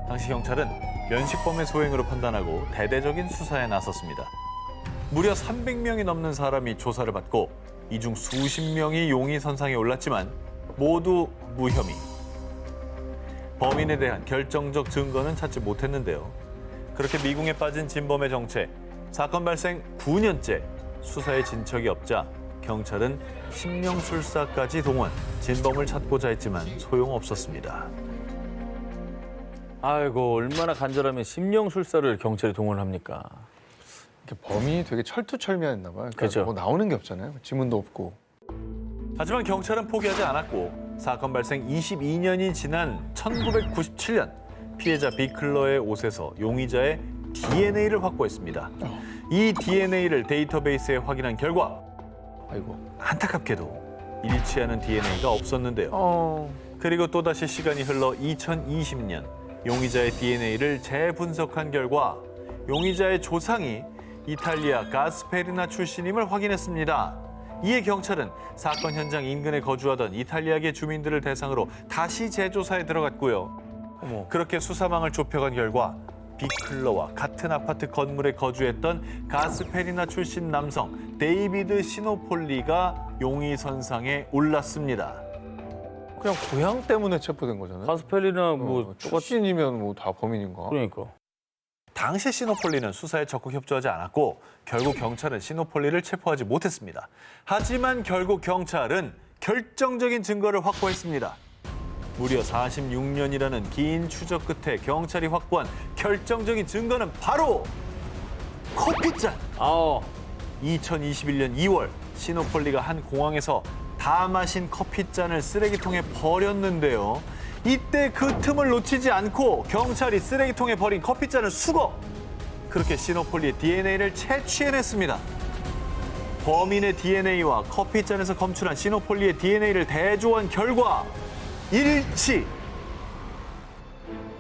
당시 경찰은 면식범의 소행으로 판단하고 대대적인 수사에 나섰습니다. 무려 300명이 넘는 사람이 조사를 받고 이 중 수십 명이 용의선상에 올랐지만 모두 무혐의. 범인에 대한 결정적 증거는 찾지 못했는데요. 그렇게 미궁에 빠진 진범의 정체, 사건 발생 9년째 수사에 진척이 없자 경찰은 심령술사까지 동원, 진범을 찾고자 했지만 소용없었습니다. 아이고 얼마나 간절하면 심령술사를 경찰에 동원합니까? 이렇게 범인이 되게 철두철미했나 봐요. 그러니까 그죠. 뭐 나오는 게 없잖아요. 지문도 없고. 하지만 경찰은 포기하지 않았고 사건 발생 22년이 지난 1997년 피해자 비클러의 옷에서 용의자의 DNA를 확보했습니다. 이 DNA를 데이터베이스에 확인한 결과 아이고. 안타깝게도 일치하는 DNA가 없었는데요. 그리고 또다시 시간이 흘러 2020년 용의자의 DNA를 재분석한 결과 용의자의 조상이 이탈리아 가스페리나 출신임을 확인했습니다. 이에 경찰은 사건 현장 인근에 거주하던 이탈리아계 주민들을 대상으로 다시 재조사에 들어갔고요. 그렇게 수사망을 좁혀간 결과 비클러와 같은 아파트 건물에 거주했던 가스페리나 출신 남성 데이비드 시노폴리가 용의선상에 올랐습니다. 그냥 고향 때문에 체포된 거잖아요. 가스펠리나 뭐 똑같. 출신이면 뭐 다 범인인가? 그러니까. 당시 시노폴리는 수사에 적극 협조하지 않았고 결국 경찰은 시노폴리를 체포하지 못했습니다. 하지만 결국 경찰은 결정적인 증거를 확보했습니다. 무려 46년이라는 긴 추적 끝에 경찰이 확보한 결정적인 증거는 바로 커피잔! 2021년 2월 시노폴리가 한 공항에서 다 마신 커피잔을 쓰레기통에 버렸는데요. 이때 그 틈을 놓치지 않고 경찰이 쓰레기통에 버린 커피잔을 수거! 그렇게 시노폴리의 DNA를 채취해냈습니다. 범인의 DNA와 커피잔에서 검출한 시노폴리의 DNA를 대조한 결과 일치!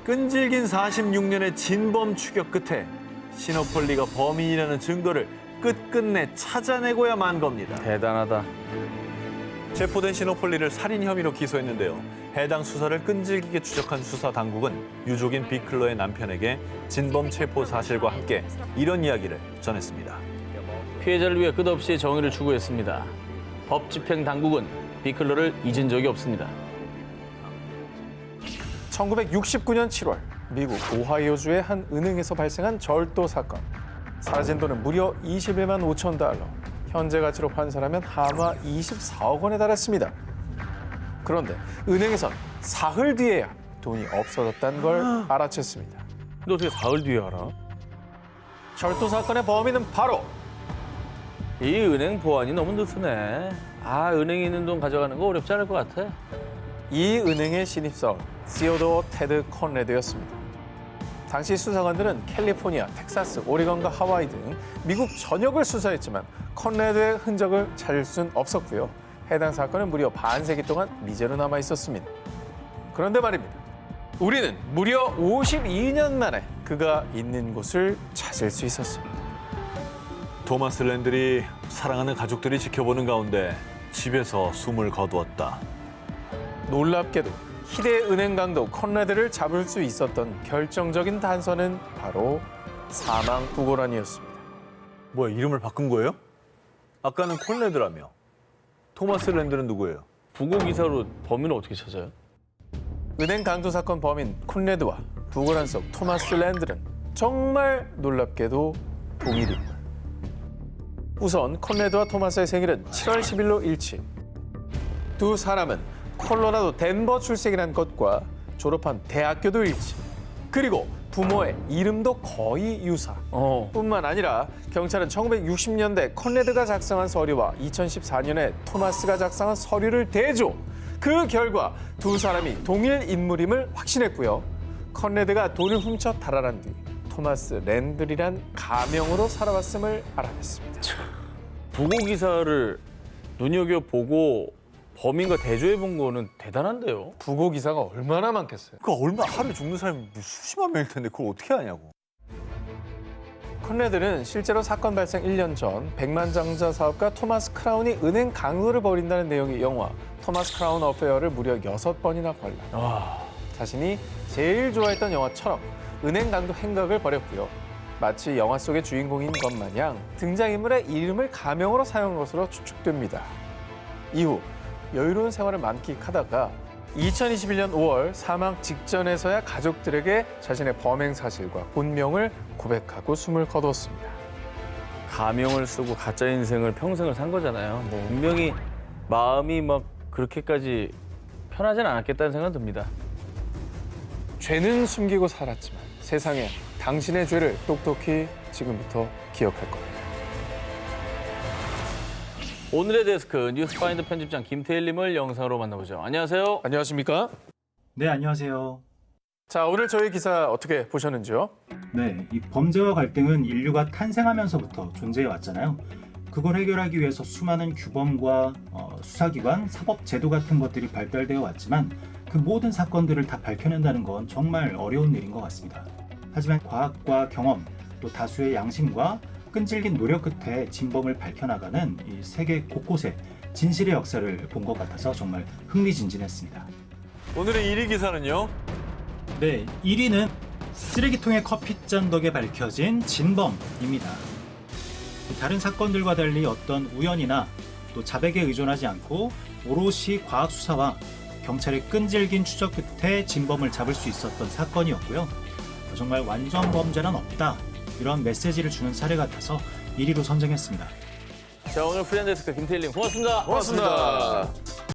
끈질긴 46년의 진범 추격 끝에 시노폴리가 범인이라는 증거를 끝끝내 찾아내고야 만 겁니다. 대단하다. 체포된 시노폴리를 살인 혐의로 기소했는데요. 해당 수사를 끈질기게 추적한 수사 당국은 유족인 비클러의 남편에게 진범 체포 사실과 함께 이런 이야기를 전했습니다. 피해자를 위해 끝없이 정의를 추구했습니다. 법 집행 당국은 비클러를 잊은 적이 없습니다. 1969년 7월 미국 오하이오주의 한 은행에서 발생한 절도 사건. 사라진 돈은 무려 21만 5천 달러. 현재 가치로 환산하면 하마 24억 원에 달했습니다. 그런데 은행에선 사흘 뒤에야 돈이 없어졌다는 걸 알아챘습니다. 근데 어떻게 사흘 뒤에 알아? 절도 사건의 범인은 바로 이 은행 보안이 너무 느슨해. 은행에 있는 돈 가져가는 거 어렵지 않을 것 같아. 이 은행의 신입사원 시오도어 테드 컨레드였습니다. 당시 수사관들은 캘리포니아, 텍사스, 오레곤과 하와이 등 미국 전역을 수사했지만 컨레드의 흔적을 찾을 순 없었고요. 해당 사건은 무려 반세기 동안 미제로 남아 있었습니다. 그런데 말입니다. 우리는 무려 52년 만에 그가 있는 곳을 찾을 수 있었습니다. 토마스 랜들이 사랑하는 가족들이 지켜보는 가운데 집에서 숨을 거두었다. 놀랍게도 희대 은행 강도 컨레드를 잡을 수 있었던 결정적인 단서는 바로 사망 부고란이었습니다. 뭐야, 이름을 바꾼 거예요? 아까는 콜레드라며. 토마스 랜드는 누구예요? 부고 기사로 범인을 어떻게 찾아요? 은행 강도 사건 범인 콘레드와 부고란 속 토마스 랜드는 정말 놀랍게도 동일입니다. 우선 콘레드와 토마스의 생일은 7월 10일로 일치. 두 사람은 콜로라도 덴버 출생이라는 것과 졸업한 대학교도 일치. 그리고 부모의 이름도 거의 유사. 뿐만 아니라 경찰은 1960년대 콘레드가 작성한 서류와 2014년에 토마스가 작성한 서류를 대조. 그 결과 두 사람이 동일 인물임을 확신했고요. 콘레드가 돈을 훔쳐 탈환한 뒤 토마스 랜들이란 가명으로 살아왔음을 알아냈습니다. 부고 기사를 눈여겨보고 범인과 대조해본 거는 대단한데요. 부고 기사가 얼마나 많겠어요. 그 얼마 하루에 죽는 사람이 수십만 명일 텐데 그걸 어떻게 하냐고. 콘레들은 실제로 사건 발생 1년 전 백만장자 사업가 토마스 크라운이 은행 강도를 벌인다는 내용의 영화 토마스 크라운 어페어를 무려 6번이나 관람. 자신이 제일 좋아했던 영화처럼 은행 강도 행각을 벌였고요. 마치 영화 속의 주인공인 것 마냥 등장인물의 이름을 가명으로 사용한 것으로 추측됩니다. 이후 여유로운 생활을 만끽하다가 2021년 5월 사망 직전에서야 가족들에게 자신의 범행 사실과 본명을 고백하고 숨을 거두었습니다. 가명을 쓰고 가짜 인생을 평생을 산 거잖아요. 분명히 마음이 막 그렇게까지 편하진 않았겠다는 생각 듭니다. 죄는 숨기고 살았지만 세상에 당신의 죄를 똑똑히 지금부터 기억할 겁니다. 오늘의 데스크 뉴스파인더 편집장 김태일님을 영상으로 만나보죠. 안녕하세요. 안녕하십니까? 네, 안녕하세요. 자, 오늘 저희 기사 어떻게 보셨는지요? 네, 이 범죄와 갈등은 인류가 탄생하면서부터 존재해 왔잖아요. 그걸 해결하기 위해서 수많은 규범과 수사기관, 사법제도 같은 것들이 발달되어 왔지만 그 모든 사건들을 다 밝혀낸다는 건 정말 어려운 일인 것 같습니다. 하지만 과학과 경험, 또 다수의 양심과 끈질긴 노력 끝에 진범을 밝혀나가는 이 세계 곳곳에 진실의 역사를 본 것 같아서 정말 흥미진진했습니다. 오늘의 1위 기사는요? 네, 1위는 쓰레기통에 커피잔 덕에 밝혀진 진범입니다. 다른 사건들과 달리 어떤 우연이나 또 자백에 의존하지 않고 오롯이 과학 수사와 경찰의 끈질긴 추적 끝에 진범을 잡을 수 있었던 사건이었고요. 정말 완전 범죄는 없다, 이런 메시지를 주는 사례 같아서 1위로 선정했습니다. 자, 오늘 프리랜데스크 김태일님 고맙습니다. 고맙습니다.